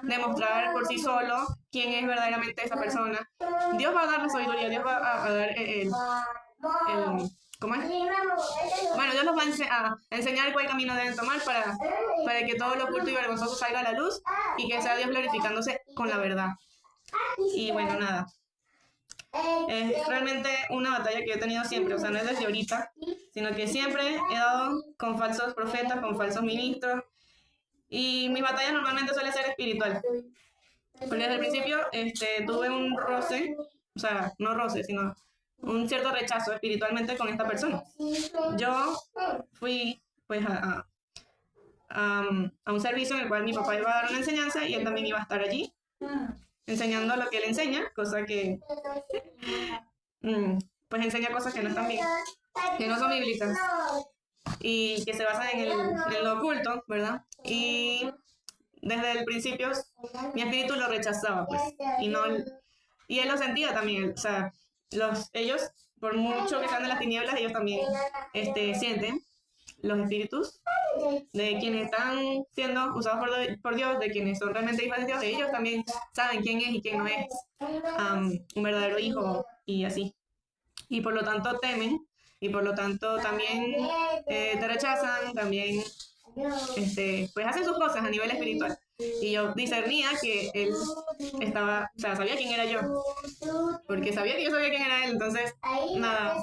demostrar por sí solo quién es verdaderamente esa persona. Dios va a dar la sabiduría, Dios va a dar ¿cómo es? Bueno, Dios los va a enseñar cuál camino deben tomar para que todo lo oculto y vergonzoso salga a la luz y que sea Dios glorificándose con la verdad. Y bueno, nada. Es realmente una batalla que he tenido siempre, o sea, no es desde ahorita, sino que siempre he dado con falsos profetas, con falsos ministros, y mi batalla normalmente suele ser espiritual. Porque desde el principio tuve un roce, o sea, no roce, sino un cierto rechazo espiritualmente con esta persona. Yo fui pues a un servicio en el cual mi papá iba a dar una enseñanza y él también iba a estar allí enseñando lo que él enseña, cosa que pues enseña cosas que no están bien, que no son bíblicas y que se basan en lo oculto, ¿verdad? Y desde el principio mi espíritu lo rechazaba, pues, y él lo sentía también, o sea, ellos, por mucho que sean de las tinieblas, ellos también sienten los espíritus de quienes están siendo usados por Dios, de quienes son realmente hijos de Dios, ellos también saben quién es y quién no es un verdadero hijo y así. Y por lo tanto temen y por lo tanto también te rechazan, también pues hacen sus cosas a nivel espiritual. Y yo discernía que él estaba, o sea, sabía quién era yo, porque sabía que yo sabía quién era él, entonces, nada,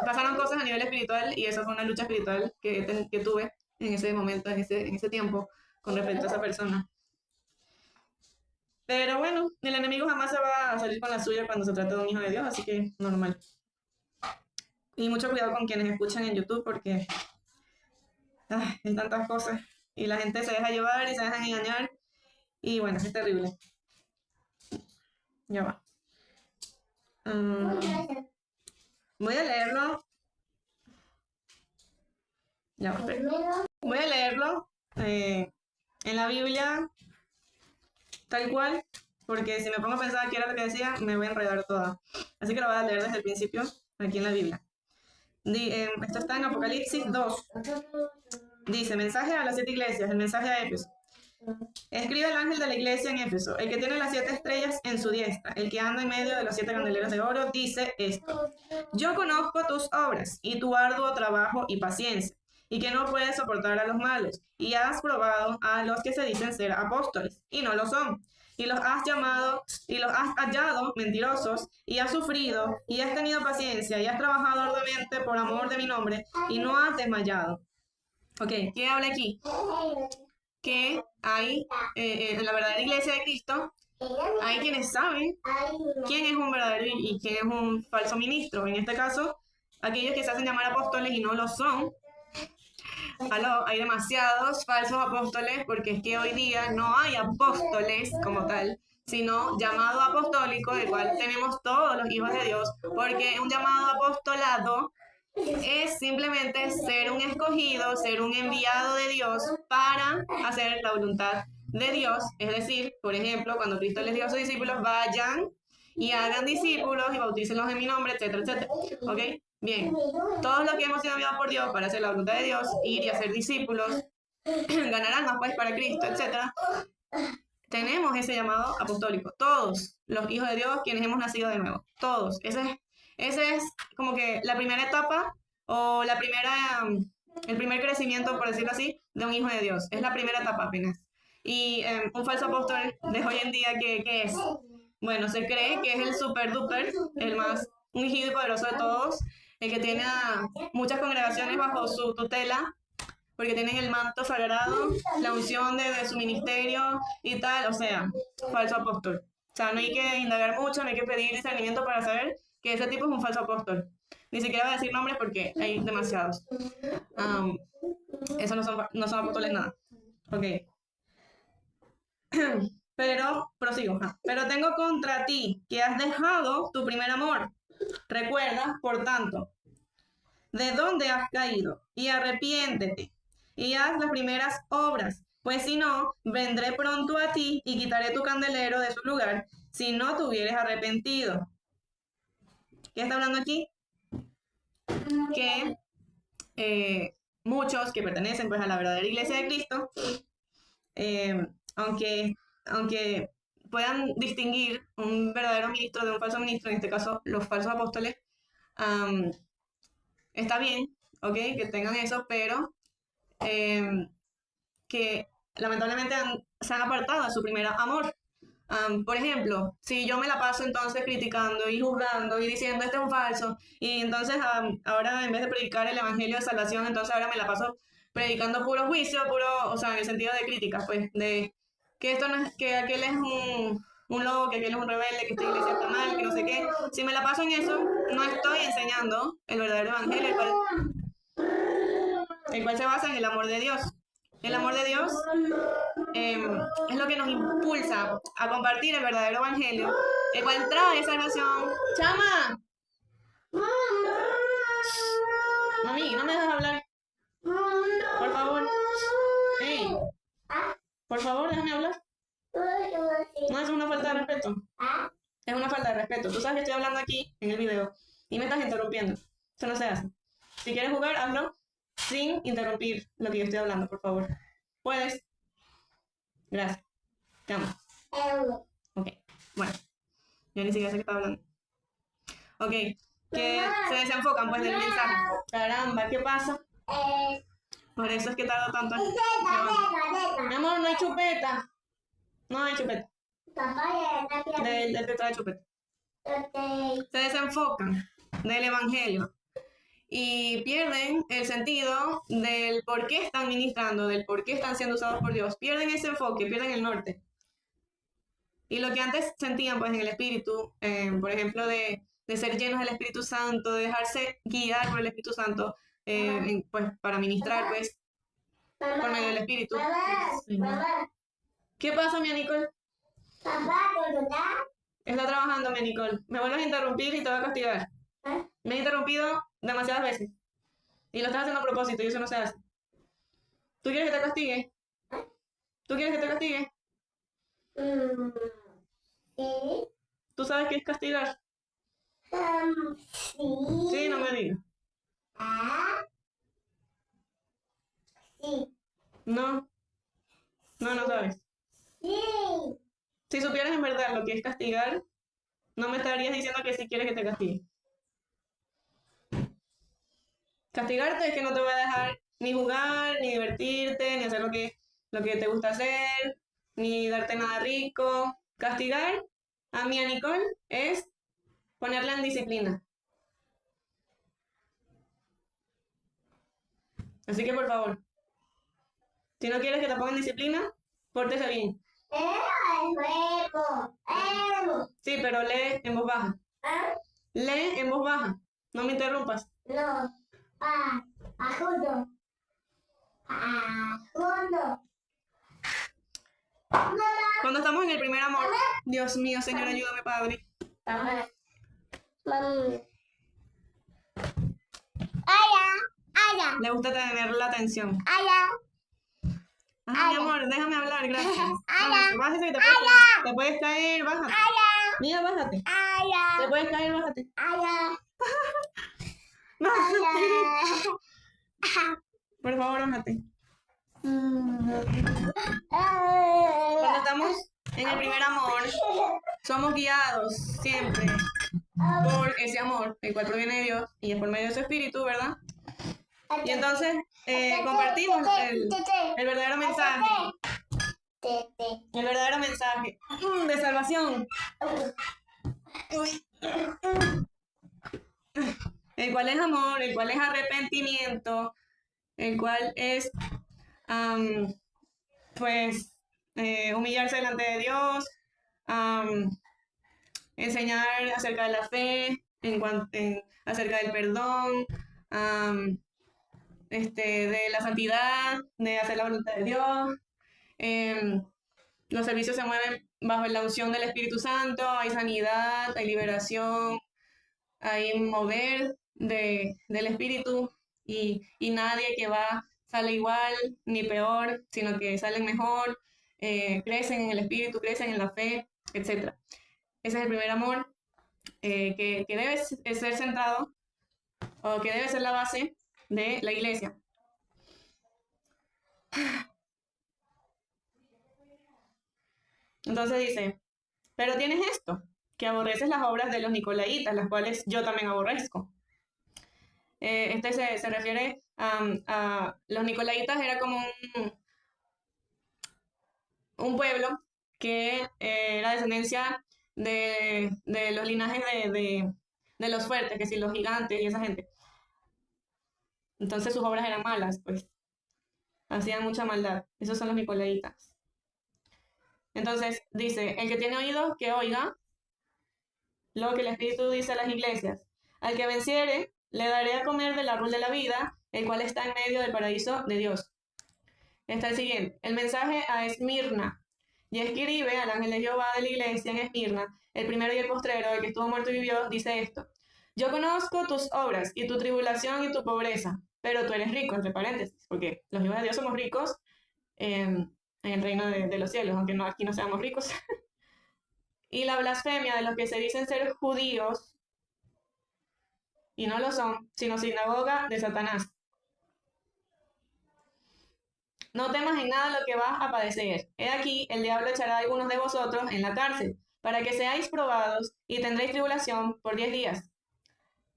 pasaron cosas a nivel espiritual y eso fue una lucha espiritual que tuve en ese momento, en ese tiempo, con respecto a esa persona. Pero bueno, el enemigo jamás se va a salir con la suya cuando se trata de un hijo de Dios, así que normal. Y mucho cuidado con quienes escuchan en YouTube porque hay tantas cosas y la gente se deja llevar y se dejan engañar y bueno, es terrible. Ya va. Voy a leerlo. Ya va, espera. Voy a leerlo en la Biblia tal cual, porque si me pongo a pensar qué era lo que decía, me voy a enredar toda. Así que lo voy a leer desde el principio aquí en la Biblia. Esto está en Apocalipsis 2. Dice, mensaje a las 7 iglesias, el mensaje a Éfeso. Escribe el ángel de la iglesia en Éfeso, el que tiene las 7 estrellas en su diestra, el que anda en medio de los 7 candeleros de oro, dice esto. Yo conozco tus obras y tu arduo trabajo y paciencia, y que no puedes soportar a los malos, y has probado a los que se dicen ser apóstoles, y no lo son, y los has hallado mentirosos, y has sufrido, y has tenido paciencia, y has trabajado arduamente por amor de mi nombre, y no has desmayado. Ok, ¿qué habla aquí? Que hay en la verdadera iglesia de Cristo, hay quienes saben quién es un verdadero y quién es un falso ministro. En este caso, aquellos que se hacen llamar apóstoles y no lo son. Hay demasiados falsos apóstoles porque es que hoy día no hay apóstoles como tal, sino llamado apostólico, del cual tenemos todos los hijos de Dios, porque un llamado apostolado es simplemente ser un escogido, ser un enviado de Dios para hacer la voluntad de Dios. Es decir, por ejemplo, cuando Cristo les dijo a sus discípulos, vayan y hagan discípulos y bautícenlos en mi nombre, etcétera, etcétera. ¿Ok? Bien, todos los que hemos sido enviados por Dios para hacer la voluntad de Dios, ir y hacer discípulos, ganar almas pues para Cristo, etcétera. Tenemos ese llamado apostólico. Todos los hijos de Dios, quienes hemos nacido de nuevo. Todos. Ese es como que la primera etapa o el primer crecimiento, por decirlo así, de un hijo de Dios. Es la primera etapa apenas. Y un falso apóstol de hoy en día, ¿qué es? Bueno, se cree que es el super duper, el más ungido y poderoso de todos, el que tiene a muchas congregaciones bajo su tutela, porque tienen el manto sagrado, la unción de su ministerio y tal, o sea, falso apóstol. O sea, no hay que indagar mucho, no hay que pedir discernimiento para saber que ese tipo es un falso apóstol. Ni siquiera voy a decir nombres porque hay demasiados. Esos no son apóstoles nada. Ok. Pero, prosigo. Pero tengo contra ti que has dejado tu primer amor. Recuerda, por tanto, de dónde has caído y arrepiéntete y haz las primeras obras. Pues si no, vendré pronto a ti y quitaré tu candelero de su lugar si no te hubieres arrepentido. ¿Qué está hablando aquí? Que muchos que pertenecen pues a la verdadera iglesia de Cristo, aunque puedan distinguir un verdadero ministro de un falso ministro, en este caso los falsos apóstoles, está bien, ¿ok? Que tengan eso, pero que lamentablemente se han apartado de su primer amor. Por ejemplo, si yo me la paso entonces criticando y juzgando y diciendo este es un falso, y entonces ahora en vez de predicar el evangelio de salvación, entonces ahora me la paso predicando puro juicio, o sea, en el sentido de crítica, pues, de que esto no es, que aquel es un lobo, que aquel es un rebelde, que esta iglesia está mal, que no sé qué. Si me la paso en eso, no estoy enseñando el verdadero evangelio, el cual se basa en el amor de Dios. El amor de Dios es lo que nos impulsa a compartir el verdadero evangelio, el cual trae salvación. ¡Chama! Mami, ¿no me dejas hablar? Por favor. Hey, por favor, déjame hablar. No es una falta de respeto. Es una falta de respeto. Tú sabes que estoy hablando aquí en el video y me estás interrumpiendo. Eso no se hace. Si quieres jugar, hazlo sin interrumpir lo que yo estoy hablando, por favor. ¿Puedes? Gracias. Te amo. Ok, bueno. Yo ni siquiera sé qué está hablando. Ok, que se desenfocan pues del mensaje. Caramba, ¿qué pasa? Por eso es que tardo tanto. Mi amor, no hay chupeta. No hay chupeta. Del que trae chupeta. Se desenfocan del evangelio y pierden el sentido del por qué están ministrando, del por qué están siendo usados por Dios. Pierden ese enfoque, pierden el norte. Y lo que antes sentían pues en el Espíritu, por ejemplo, de ser llenos del Espíritu Santo, de dejarse guiar por el Espíritu Santo, pues para ministrar pues por medio del Espíritu. ¿Qué pasa, mi Nicole? Está trabajando, mi Nicole. Me vuelves a interrumpir y te voy a castigar. Me he interrumpido demasiadas veces. Y lo estás haciendo a propósito y eso no se hace. ¿Tú quieres que te castigue? ¿Tú quieres que te castigue? Sí. ¿Tú sabes qué es castigar? Sí. Sí, no me digas. Sí. No. No sabes. Sí. Si supieras en verdad lo que es castigar, no me estarías diciendo que sí quieres que te castigue. Castigarte es que no te voy a dejar ni jugar, ni divertirte, ni hacer lo que te gusta hacer, ni darte nada rico. Castigar a mi Nicole es ponerla en disciplina. Así que por favor, si no quieres que te ponga en disciplina, pórtese bien. Sí, pero lee en voz baja. Lee en voz baja. No me interrumpas. No. Ajundo. Cuando estamos en el primer amor, Dios mío, Señor, ayúdame, Padre. Le gusta tener la atención. Mi amor, déjame hablar, gracias. Vamos, bájate que te puedes caer, bájate. Mira, bájate. Te puedes caer, bájate. Por favor, bájate. Cuando estamos en el primer amor, somos guiados siempre por ese amor, el cual proviene de Dios y es por medio de su espíritu, ¿verdad? Y entonces compartimos el verdadero mensaje. El verdadero mensaje de salvación. El cual es amor, el cual es arrepentimiento, el cual es pues humillarse delante de Dios, enseñar acerca de la fe, acerca del perdón, de la santidad, de hacer la voluntad de Dios. Em, los servicios se mueven bajo la unción del Espíritu Santo, hay sanidad, hay liberación, hay mover del Espíritu y nadie que va sale igual ni peor, sino que salen mejor, crecen en el Espíritu, crecen en la fe, etc. Ese es el primer amor que debe ser centrado o que debe ser la base de la iglesia. Entonces dice, pero tienes esto, que aborreces las obras de los nicolaitas, las cuales yo también aborrezco. Se refiere a los nicolaitas, era como un pueblo que era descendencia de los linajes de los fuertes, que si los gigantes y esa gente. Entonces sus obras eran malas, pues hacían mucha maldad. Esos son los nicolaitas. Entonces dice, el que tiene oídos, que oiga lo que el Espíritu dice a las iglesias. Al que venciere, le daré a comer del árbol de la vida, el cual está en medio del paraíso de Dios. Está el siguiente. El mensaje a Esmirna. Y escribe al ángel de Jehová de la iglesia en Esmirna, el primero y el postrero, el que estuvo muerto y vivió, dice esto. Yo conozco tus obras y tu tribulación y tu pobreza, pero tú eres rico, entre paréntesis, porque los hijos de Dios somos ricos en el reino de los cielos, aunque no, aquí no seamos ricos. Y la blasfemia de los que se dicen ser judíos y no lo son, sino sinagoga de Satanás. No temas en nada lo que vas a padecer. He aquí, el diablo echará a algunos de vosotros en la cárcel, para que seáis probados y tendréis tribulación por 10 días.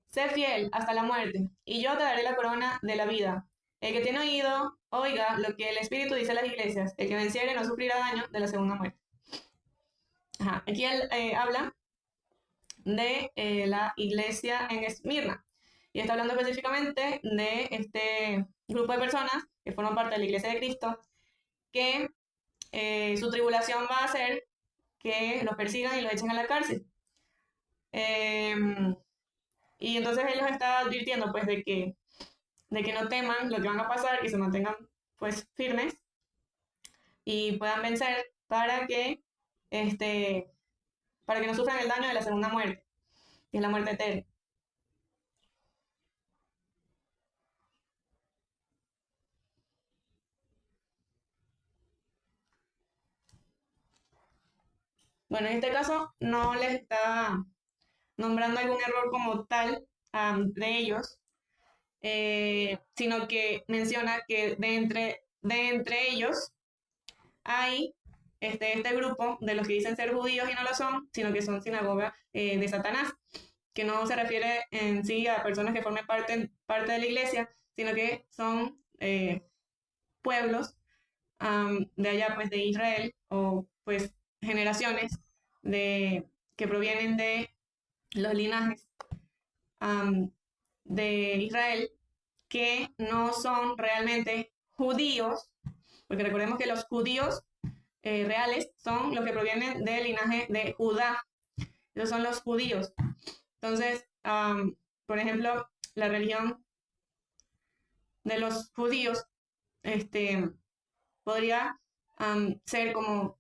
Sé fiel hasta la muerte, y yo te daré la corona de la vida. El que tiene oído, oiga lo que el Espíritu dice a las iglesias. El que venciere no sufrirá daño de la segunda muerte. Ajá. Aquí él habla de la iglesia en Esmirna. Y está hablando específicamente de este grupo de personas que forman parte de la iglesia de Cristo, que su tribulación va a ser que los persigan y los echen a la cárcel. Y entonces él los está advirtiendo pues de que no teman lo que van a pasar, que se mantengan pues firmes y puedan vencer este, para que no sufran el daño de la segunda muerte, que es la muerte eterna. Bueno, en este caso no les está nombrando algún error como tal de ellos, sino que menciona que de entre ellos hay este grupo de los que dicen ser judíos y no lo son, sino que son sinagoga de Satanás, que no se refiere en sí a personas que formen parte de la iglesia, sino que son pueblos de allá, pues de Israel, o pues generaciones que provienen de los linajes de Israel, que no son realmente judíos, porque recordemos que los judíos reales son los que provienen del linaje de Judá. Esos son los judíos. Entonces, por ejemplo, la religión de los judíos podría ser como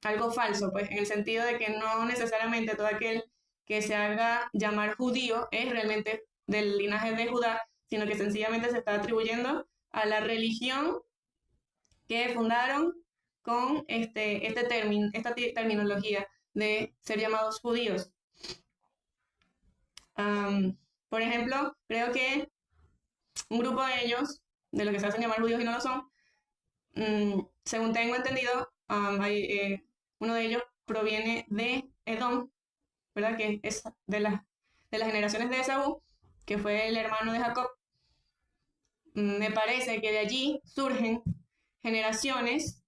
algo falso, pues en el sentido de que no necesariamente todo aquel que se haga llamar judío es realmente del linaje de Judá, sino que sencillamente se está atribuyendo a la religión que fundaron con esta terminología de ser llamados judíos. Por ejemplo, creo que un grupo de ellos, de los que se hacen llamar judíos y no lo son, según tengo entendido, uno de ellos proviene de Edom, ¿verdad? Que es de las generaciones de Esaú, que fue el hermano de Jacob. Me parece que de allí surgen generaciones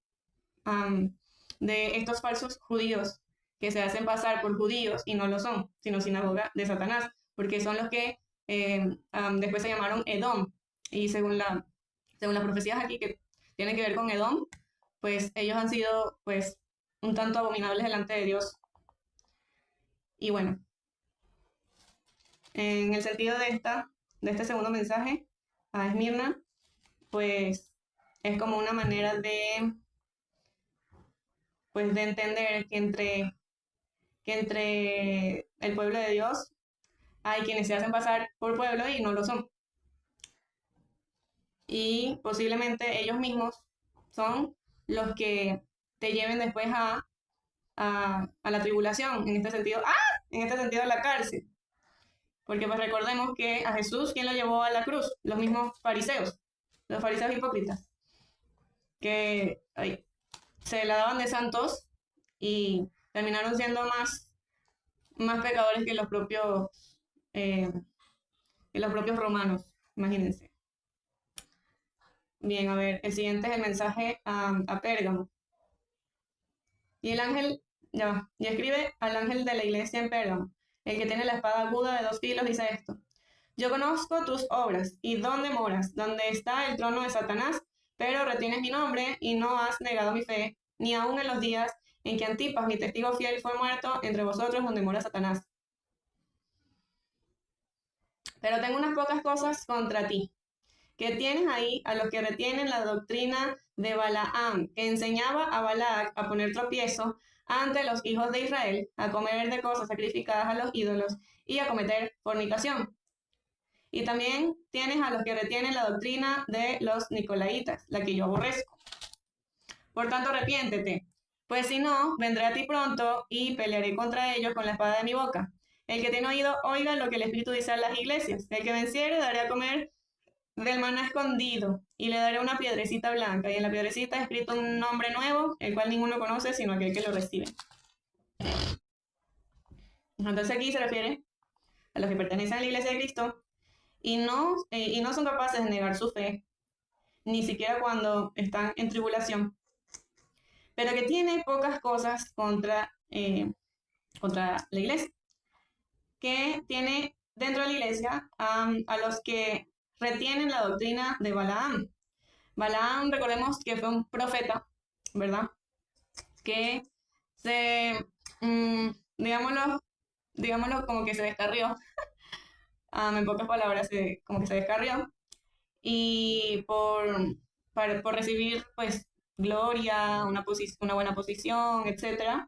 de estos falsos judíos que se hacen pasar por judíos y no lo son, sino sinagoga de Satanás, porque son los que después se llamaron Edom. Y según las profecías aquí que tienen que ver con Edom, pues ellos han sido pues un tanto abominables delante de Dios. Y bueno, en el sentido de este segundo mensaje a Esmirna, pues es como una manera pues, de entender que entre el pueblo de Dios hay quienes se hacen pasar por pueblo y no lo son. Y posiblemente ellos mismos son los que te lleven después a la tribulación, en este sentido a la cárcel. Porque pues recordemos que a Jesús, ¿quién lo llevó a la cruz? Los mismos fariseos, los fariseos hipócritas, que se la daban de santos y terminaron siendo más pecadores eh, que los propios romanos, imagínense. Bien, a ver, el siguiente es el mensaje a Pérgamo. Y el ángel, ya va, y escribe al ángel de la iglesia en Pérgamo, el que tiene la espada aguda de 2 filos, dice esto: yo conozco tus obras y dónde moras, donde está el trono de Satanás, pero retienes mi nombre y no has negado mi fe, ni aun en los días en que Antipas, mi testigo fiel, fue muerto entre vosotros donde mora Satanás. Pero tengo unas pocas cosas contra ti, que tienes ahí a los que retienen la doctrina de Balaam, que enseñaba a Balac a poner tropiezo ante los hijos de Israel, a comer de cosas sacrificadas a los ídolos y a cometer fornicación. Y también tienes a los que retienen la doctrina de los nicolaitas, la que yo aborrezco. Por tanto, arrepiéntete, pues si no, vendré a ti pronto y pelearé contra ellos con la espada de mi boca. El que tiene oído, oiga lo que el Espíritu dice a las iglesias. El que venciere, daré a comer del maná escondido, y le daré una piedrecita blanca, y en la piedrecita escrito un nombre nuevo, el cual ninguno conoce, sino aquel que lo recibe. Entonces aquí se refiere a los que pertenecen a la iglesia de Cristo, y no son capaces de negar su fe, ni siquiera cuando están en tribulación, pero que tiene pocas cosas contra la iglesia, que tiene dentro de la iglesia a los que retienen la doctrina de Balaam. Balaam, recordemos que fue un profeta, ¿verdad? Que digámoslo como que se descarrió, en pocas palabras, como que se descarrió, y por recibir, pues, gloria, una buena posición, etc.,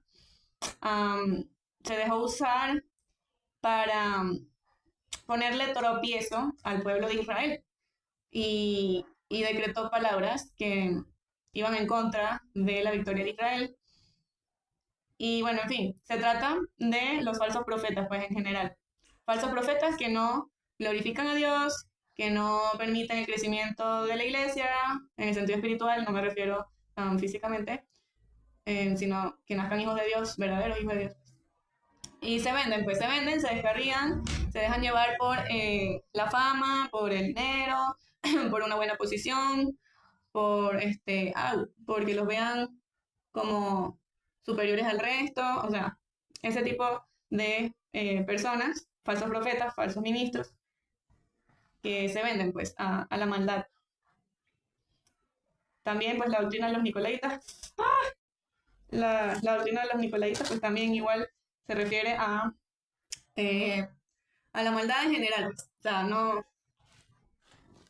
se dejó usar para ponerle tropiezo al pueblo de Israel y decretó palabras que iban en contra de la victoria de Israel. Y bueno, en fin, se trata de los falsos profetas, pues en general. Falsos profetas que no glorifican a Dios, que no permiten el crecimiento de la iglesia, en el sentido espiritual, no me refiero físicamente, sino que nazcan hijos de Dios, verdaderos hijos de Dios. Y se venden, se descarrían, se dejan llevar por la fama, por el dinero, por una buena posición, porque los vean como superiores al resto, o sea, ese tipo de personas, falsos profetas, falsos ministros, que se venden pues a la maldad. También pues la doctrina de los nicolaitas, la doctrina de los nicolaitas pues también igual se refiere a la maldad en general, o sea, no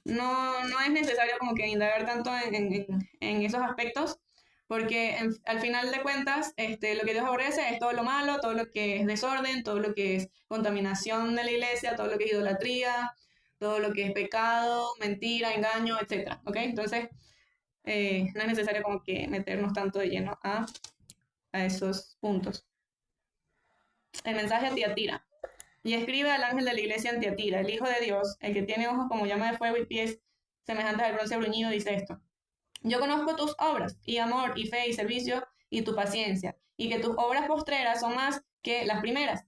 es necesario como que indagar tanto en esos aspectos, porque al final de cuentas, lo que Dios aborrece es todo lo malo, todo lo que es desorden, todo lo que es contaminación de la iglesia, todo lo que es idolatría, todo lo que es pecado, mentira, engaño, etc. ¿Ok? Entonces, no es necesario como que meternos tanto de lleno a esos puntos. El mensaje a Tiatira. Y escribe al ángel de la iglesia en Tiatira, el Hijo de Dios, el que tiene ojos como llama de fuego y pies semejantes al bronce bruñido, dice esto: yo conozco tus obras, y amor, y fe, y servicio, y tu paciencia, y que tus obras postreras son más que las primeras.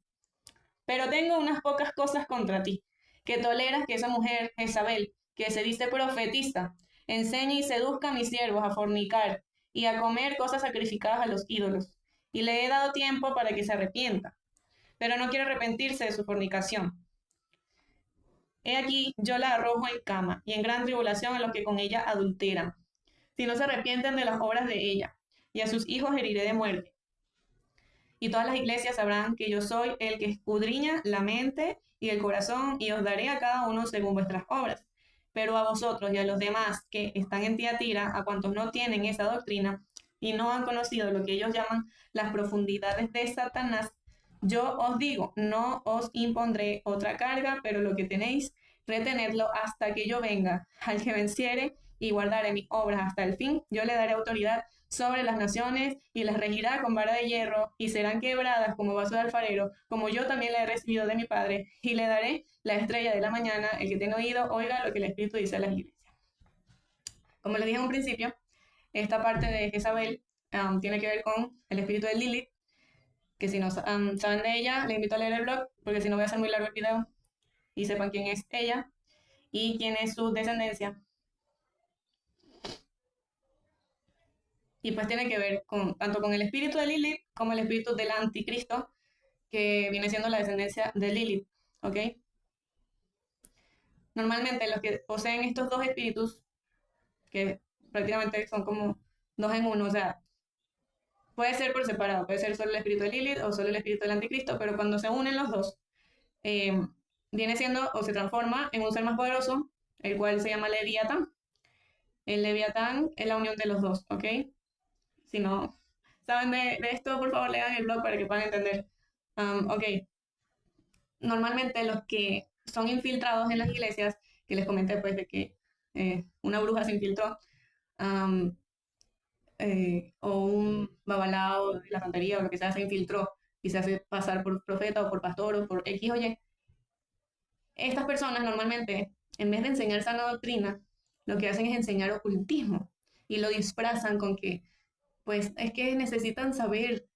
Pero tengo unas pocas cosas contra ti, que toleras que esa mujer, Jezabel, que se dice profetista, enseñe y seduzca a mis siervos a fornicar y a comer cosas sacrificadas a los ídolos. Y le he dado tiempo para que se arrepienta, pero no quiere arrepentirse de su fornicación. He aquí, yo la arrojo en cama y en gran tribulación a los que con ella adulteran, si no se arrepienten de las obras de ella, y a sus hijos heriré de muerte. Y todas las iglesias sabrán que yo soy el que escudriña la mente y el corazón, y os daré a cada uno según vuestras obras. Pero a vosotros y a los demás que están en Tiatira, a cuantos no tienen esa doctrina y no han conocido lo que ellos llaman las profundidades de Satanás, yo os digo, no os impondré otra carga, pero lo que tenéis, retenedlo hasta que yo venga. Al que venciere y guardare mis obras hasta el fin, yo le daré autoridad sobre las naciones y las regirá con vara de hierro y serán quebradas como vaso de alfarero, como yo también la he recibido de mi Padre, y le daré la estrella de la mañana. El que tiene oído, oiga lo que el Espíritu dice a las iglesias. Como les dije en un principio, esta parte de Jezabel tiene que ver con el espíritu de Lilith, que si no saben de ella, les invito a leer el blog, porque si no voy a hacer muy largo el video, y sepan quién es ella y quién es su descendencia. Y pues tiene que ver con, tanto con el espíritu de Lilith como el espíritu del anticristo, que viene siendo la descendencia de Lilith, ¿ok? Normalmente los que poseen estos dos espíritus, que prácticamente son como dos en uno, o sea, puede ser por separado, puede ser solo el espíritu de Lilith o solo el espíritu del anticristo, pero cuando se unen los dos, eh, viene siendo o se transforma en un ser más poderoso, el cual se llama Leviatán. El Leviatán es la unión de los dos, ¿ok? Si no saben de esto, por favor lean el blog para que puedan entender. Ok, normalmente los que son infiltrados en las iglesias, que les comenté pues de que una bruja se infiltró, o un babalao de la santería o lo que sea se infiltró y se hace pasar por profeta o por pastor o por X o Y, estas personas normalmente, en vez de enseñar sana doctrina, lo que hacen es enseñar ocultismo y lo disfrazan con que, pues, es que necesitan saber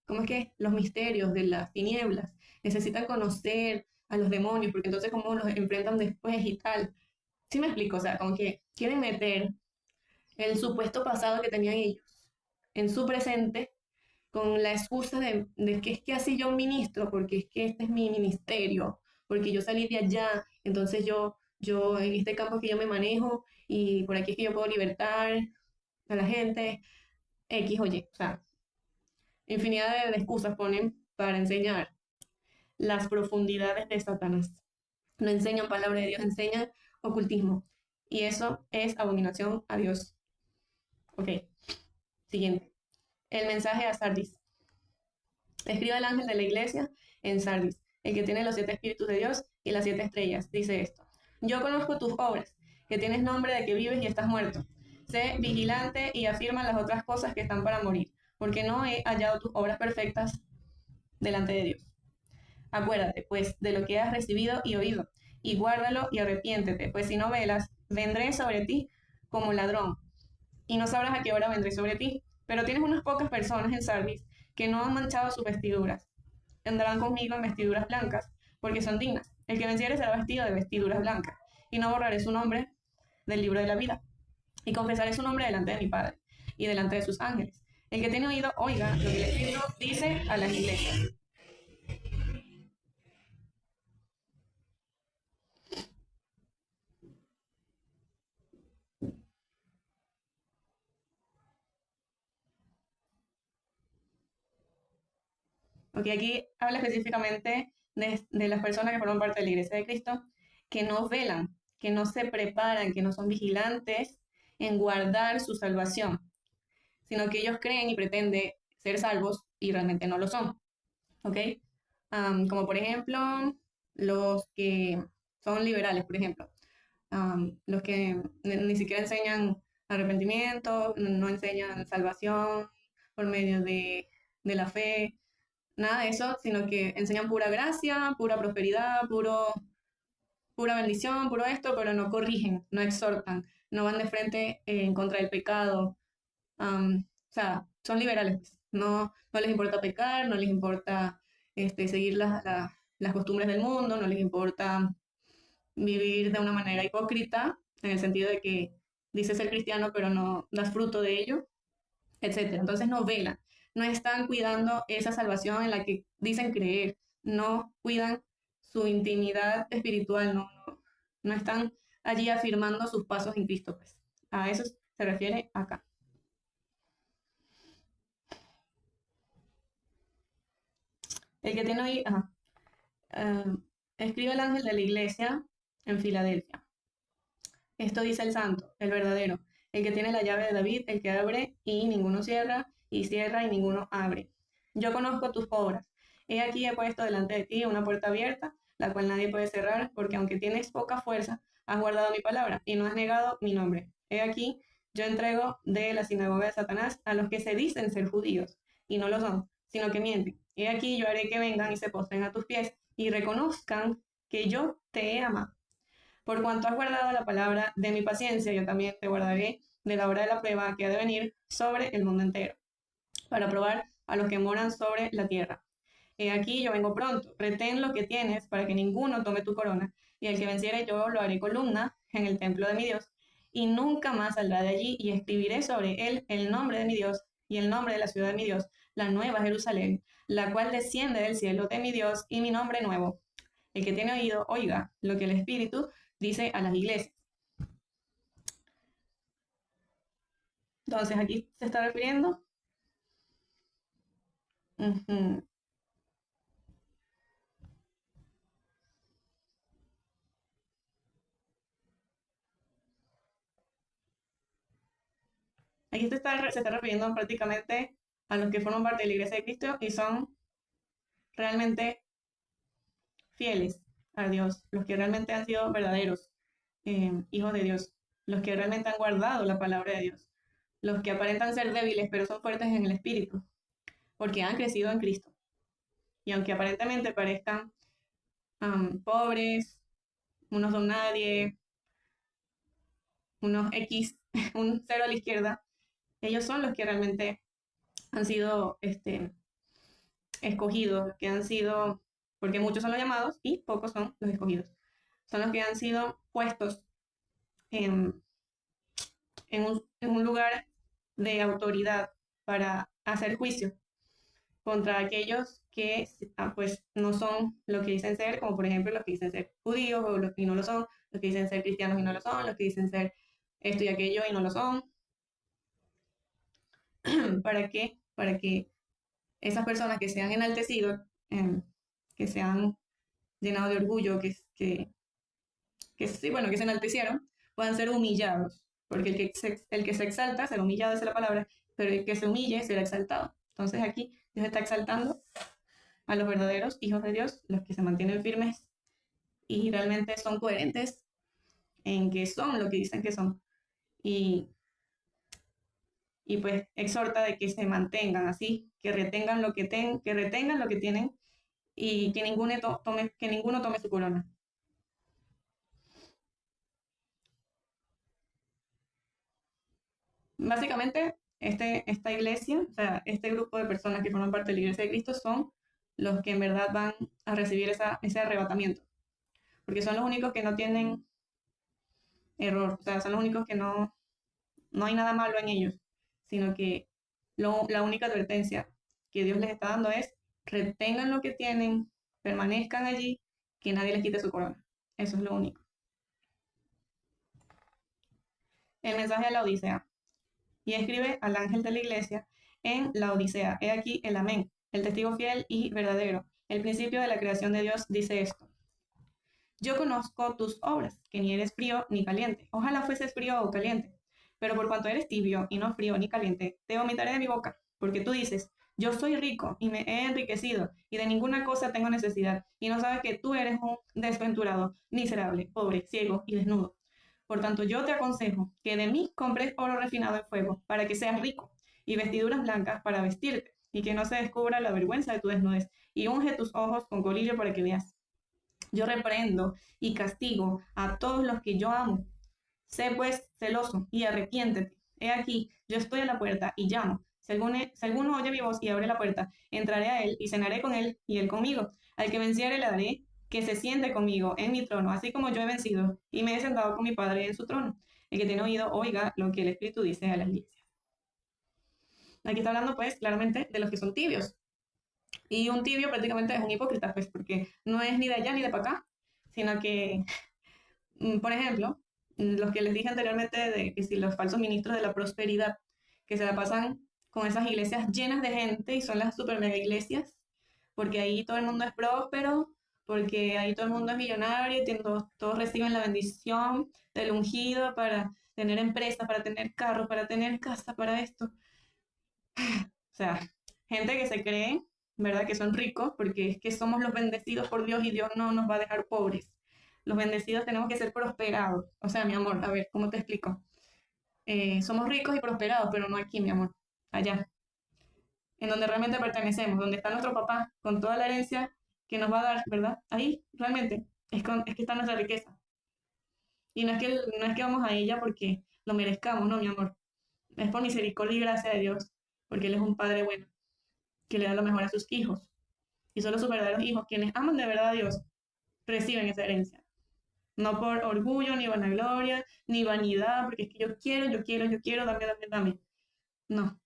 ¿cómo es que? Los misterios de las tinieblas, necesitan conocer a los demonios, porque entonces cómo los enfrentan después y tal. ¿Sí me explico? O sea, como que quieren meter el supuesto pasado que tenían ellos en su presente con la excusa de que es que así yo ministro, porque es que este es mi ministerio, porque yo salí de allá, entonces yo en este campo es que yo me manejo y por aquí es que yo puedo libertar a la gente, X o Y. O sea, infinidad de excusas ponen para enseñar las profundidades de Satanás. No enseñan palabra de Dios, enseñan ocultismo. Y eso es abominación a Dios. Ok, siguiente. El mensaje a Sardis. Escribe el ángel de la iglesia en Sardis, el que tiene los 7 espíritus de Dios y las 7 estrellas. Dice esto: yo conozco tus obras, que tienes nombre de que vives y estás muerto. Sé vigilante y afirma las otras cosas que están para morir, porque no he hallado tus obras perfectas delante de Dios. Acuérdate, pues, de lo que has recibido y oído, y guárdalo y arrepiéntete, pues si no velas, vendré sobre ti como ladrón, y no sabrás a qué hora vendré sobre ti. Pero tienes unas pocas personas en Sardis que no han manchado sus vestiduras. Andarán conmigo en vestiduras blancas, porque son dignas. El que venciere será vestido de vestiduras blancas, y no borraré su nombre del libro de la vida, y confesaré su nombre delante de mi Padre y delante de sus ángeles. El que tiene oído, oiga lo que el Espíritu dice a las iglesias. Ok, aquí habla específicamente de las personas que forman parte de la Iglesia de Cristo, que no velan, que no se preparan, que no son vigilantes en guardar su salvación, sino que ellos creen y pretenden ser salvos y realmente no lo son. ¿Ok? Como por ejemplo, los que son liberales, por ejemplo, los que ni siquiera enseñan arrepentimiento, no enseñan salvación por medio de la fe, nada de eso, sino que enseñan pura gracia, pura prosperidad, pura bendición, puro esto, pero no corrigen, no exhortan, no van de frente en contra del pecado. O sea, son liberales, pues. No, no les importa pecar, no les importa seguir las costumbres del mundo, no les importa vivir de una manera hipócrita, en el sentido de que dices ser cristiano, pero no das fruto de ello, etcétera. Entonces no velan, no están cuidando esa salvación en la que dicen creer, no cuidan su intimidad espiritual, no están allí afirmando sus pasos en Cristo, pues. A eso se refiere acá. El que tiene oído, escribe el ángel de la iglesia en Filadelfia. Esto dice el santo, el verdadero, el que tiene la llave de David, el que abre y ninguno cierra, y cierra y ninguno abre. Yo conozco tus obras. He aquí he puesto delante de ti una puerta abierta, la cual nadie puede cerrar, porque aunque tienes poca fuerza, has guardado mi palabra y no has negado mi nombre. He aquí, yo entrego de la sinagoga de Satanás a los que se dicen ser judíos, y no lo son, sino que mienten. He aquí, yo haré que vengan y se postren a tus pies, y reconozcan que yo te he amado. Por cuanto has guardado la palabra de mi paciencia, yo también te guardaré de la hora de la prueba que ha de venir sobre el mundo entero, para probar a los que moran sobre la tierra. He aquí, yo vengo pronto, retén lo que tienes para que ninguno tome tu corona, y el que venciere yo lo haré columna en el templo de mi Dios, y nunca más saldrá de allí, y escribiré sobre él el nombre de mi Dios y el nombre de la ciudad de mi Dios, la nueva Jerusalén, la cual desciende del cielo de mi Dios, y mi nombre nuevo. El que tiene oído, oiga lo que el Espíritu dice a las iglesias. Entonces aquí se está refiriendo. Ujú. Aquí se está refiriendo prácticamente a los que forman parte de la iglesia de Cristo y son realmente fieles a Dios, los que realmente han sido verdaderos hijos de Dios, los que realmente han guardado la palabra de Dios, los que aparentan ser débiles pero son fuertes en el espíritu, porque han crecido en Cristo. Y aunque aparentemente parezcan pobres, unos don nadie, unos X, un cero a la izquierda, ellos son los que realmente han sido escogidos, que han sido, porque muchos son los llamados y pocos son los escogidos. Son los que han sido puestos en, en un lugar de autoridad para hacer juicio contra aquellos que pues no son lo que dicen ser, como por ejemplo los que dicen ser judíos o los que no lo son, los que dicen ser cristianos y no lo son, los que dicen ser esto y aquello y no lo son. ¿Para qué? Para que esas personas que se han enaltecido, que se han llenado de orgullo, que sí, bueno, que se enaltecieron, puedan ser humillados. Porque el que se exalta será humillado, esa es la palabra, pero el que se humille será exaltado. Entonces aquí Dios está exaltando a los verdaderos hijos de Dios, los que se mantienen firmes y realmente son coherentes en que son lo que dicen que son. Y, y pues exhorta de que se mantengan así, que retengan lo que, que retengan lo que tienen y que que ninguno tome su corona. Básicamente, esta iglesia, o sea, este grupo de personas que forman parte de la iglesia de Cristo son los que en verdad van a recibir ese arrebatamiento, porque son los únicos que no tienen error, o sea, son los únicos que no hay nada malo en ellos, sino que la única advertencia que Dios les está dando es retengan lo que tienen, permanezcan allí, que nadie les quite su corona. Eso es lo único. El mensaje de la Odisea. Y escribe al ángel de la iglesia en la Odisea. He aquí el amén, el testigo fiel y verdadero. El principio de la creación de Dios dice esto. Yo conozco tus obras, que ni eres frío ni caliente. Ojalá fueses frío o caliente. Pero por cuanto eres tibio y no frío ni caliente, te vomitaré de mi boca. Porque tú dices, yo soy rico y me he enriquecido, y de ninguna cosa tengo necesidad, y no sabes que tú eres un desventurado, miserable, pobre, ciego y desnudo. Por tanto, yo te aconsejo que de mí compres oro refinado en fuego, para que seas rico, y vestiduras blancas para vestirte, y que no se descubra la vergüenza de tu desnudez, y unge tus ojos con colillo para que veas. Yo reprendo y castigo a todos los que yo amo. Sé pues celoso y arrepiéntete. He aquí, yo estoy a la puerta y llamo. Si alguno oye mi voz y abre la puerta, entraré a él y cenaré con él y él conmigo. Al que venciere le daré que se siente conmigo en mi trono, así como yo he vencido y me he sentado con mi Padre en su trono. El que tiene oído, oiga lo que el Espíritu dice a las iglesias. Aquí está hablando pues claramente de los que son tibios. Y un tibio prácticamente es un hipócrita, pues porque no es ni de allá ni de para acá, sino que por ejemplo, los que les dije anteriormente de que si los falsos ministros de la prosperidad, que se la pasan con esas iglesias llenas de gente y son las super mega iglesias, porque ahí todo el mundo es próspero, porque ahí todo el mundo es millonario, y todos reciben la bendición del ungido para tener empresas, para tener carros, para tener casa, para esto. O sea, gente que se cree, ¿verdad? Que son ricos, porque es que somos los bendecidos por Dios y Dios no nos va a dejar pobres. Los bendecidos tenemos que ser prosperados. O sea, mi amor, a ver, ¿cómo te explico? Somos ricos y prosperados, pero no aquí, mi amor, allá, en donde realmente pertenecemos, donde está nuestro papá, con toda la herencia que nos va a dar, ¿verdad? Ahí, realmente, es que está nuestra riqueza. Y no es que vamos a ella porque lo merezcamos, no, mi amor. Es por misericordia y gracia de Dios, porque Él es un Padre bueno, que le da lo mejor a sus hijos. Y solo sus verdaderos hijos, quienes aman de verdad a Dios, reciben esa herencia. No por orgullo, ni vanagloria, ni vanidad, porque es que yo quiero, dame, dame, dame. No,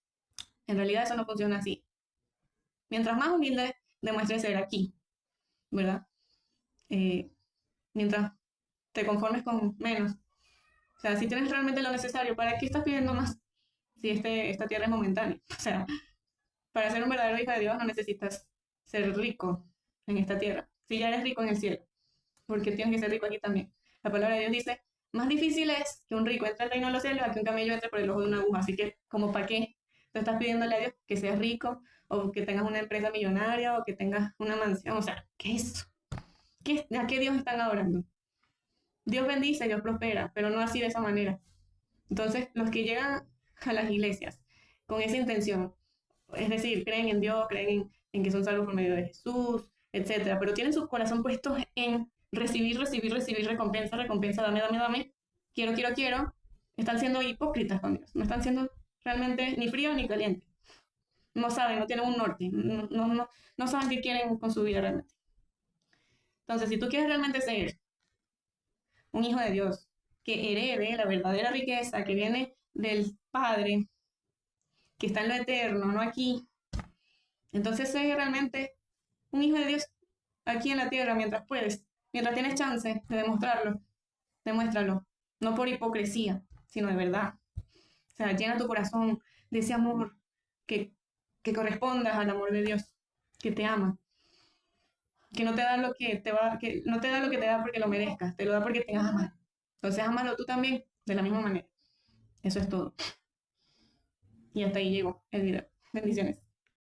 en realidad eso no funciona así. Mientras más humilde demuestres ser aquí, ¿verdad? Eh, mientras te conformes con menos. O sea, si tienes realmente lo necesario, ¿para qué estás pidiendo más si esta tierra es momentánea? O sea, para ser un verdadero hijo de Dios no necesitas ser rico en esta tierra. Si ya eres rico en el cielo, porque tienes que ser rico aquí también. La palabra de Dios dice, más difícil es que un rico entre al reino de los cielos a que un camello entre por el ojo de una aguja. Así que, ¿como para qué? Tú estás pidiéndole a Dios que seas rico, o que tengas una empresa millonaria, o que tengas una mansión. O sea, ¿qué es eso? ¿A qué Dios están adorando? Dios bendice, Dios prospera, pero no así de esa manera. Entonces, los que llegan a las iglesias con esa intención, es decir, creen en Dios, creen en que son salvos por medio de Jesús, etcétera, pero tienen su corazón puestos en recibir, recibir, recibir, recompensa, recompensa, dame, dame, dame, quiero, quiero, quiero, están siendo hipócritas con Dios, no están siendo realmente ni frío ni caliente. No saben, no tienen un norte, no saben qué quieren con su vida realmente. Entonces, si tú quieres realmente ser un hijo de Dios, que herede la verdadera riqueza que viene del Padre, que está en lo eterno, no aquí, entonces sé realmente un hijo de Dios aquí en la tierra mientras puedes, mientras tienes chance de demostrarlo, demuéstralo, no por hipocresía, sino de verdad. O sea, llena tu corazón de ese amor que, que correspondas al amor de Dios, que te ama, que no te da lo que te va, que no te da lo que te da porque lo merezcas, te lo da porque te ama. Entonces, ámalo tú también de la misma manera. Eso es todo. Y hasta ahí llegó el video. Bendiciones.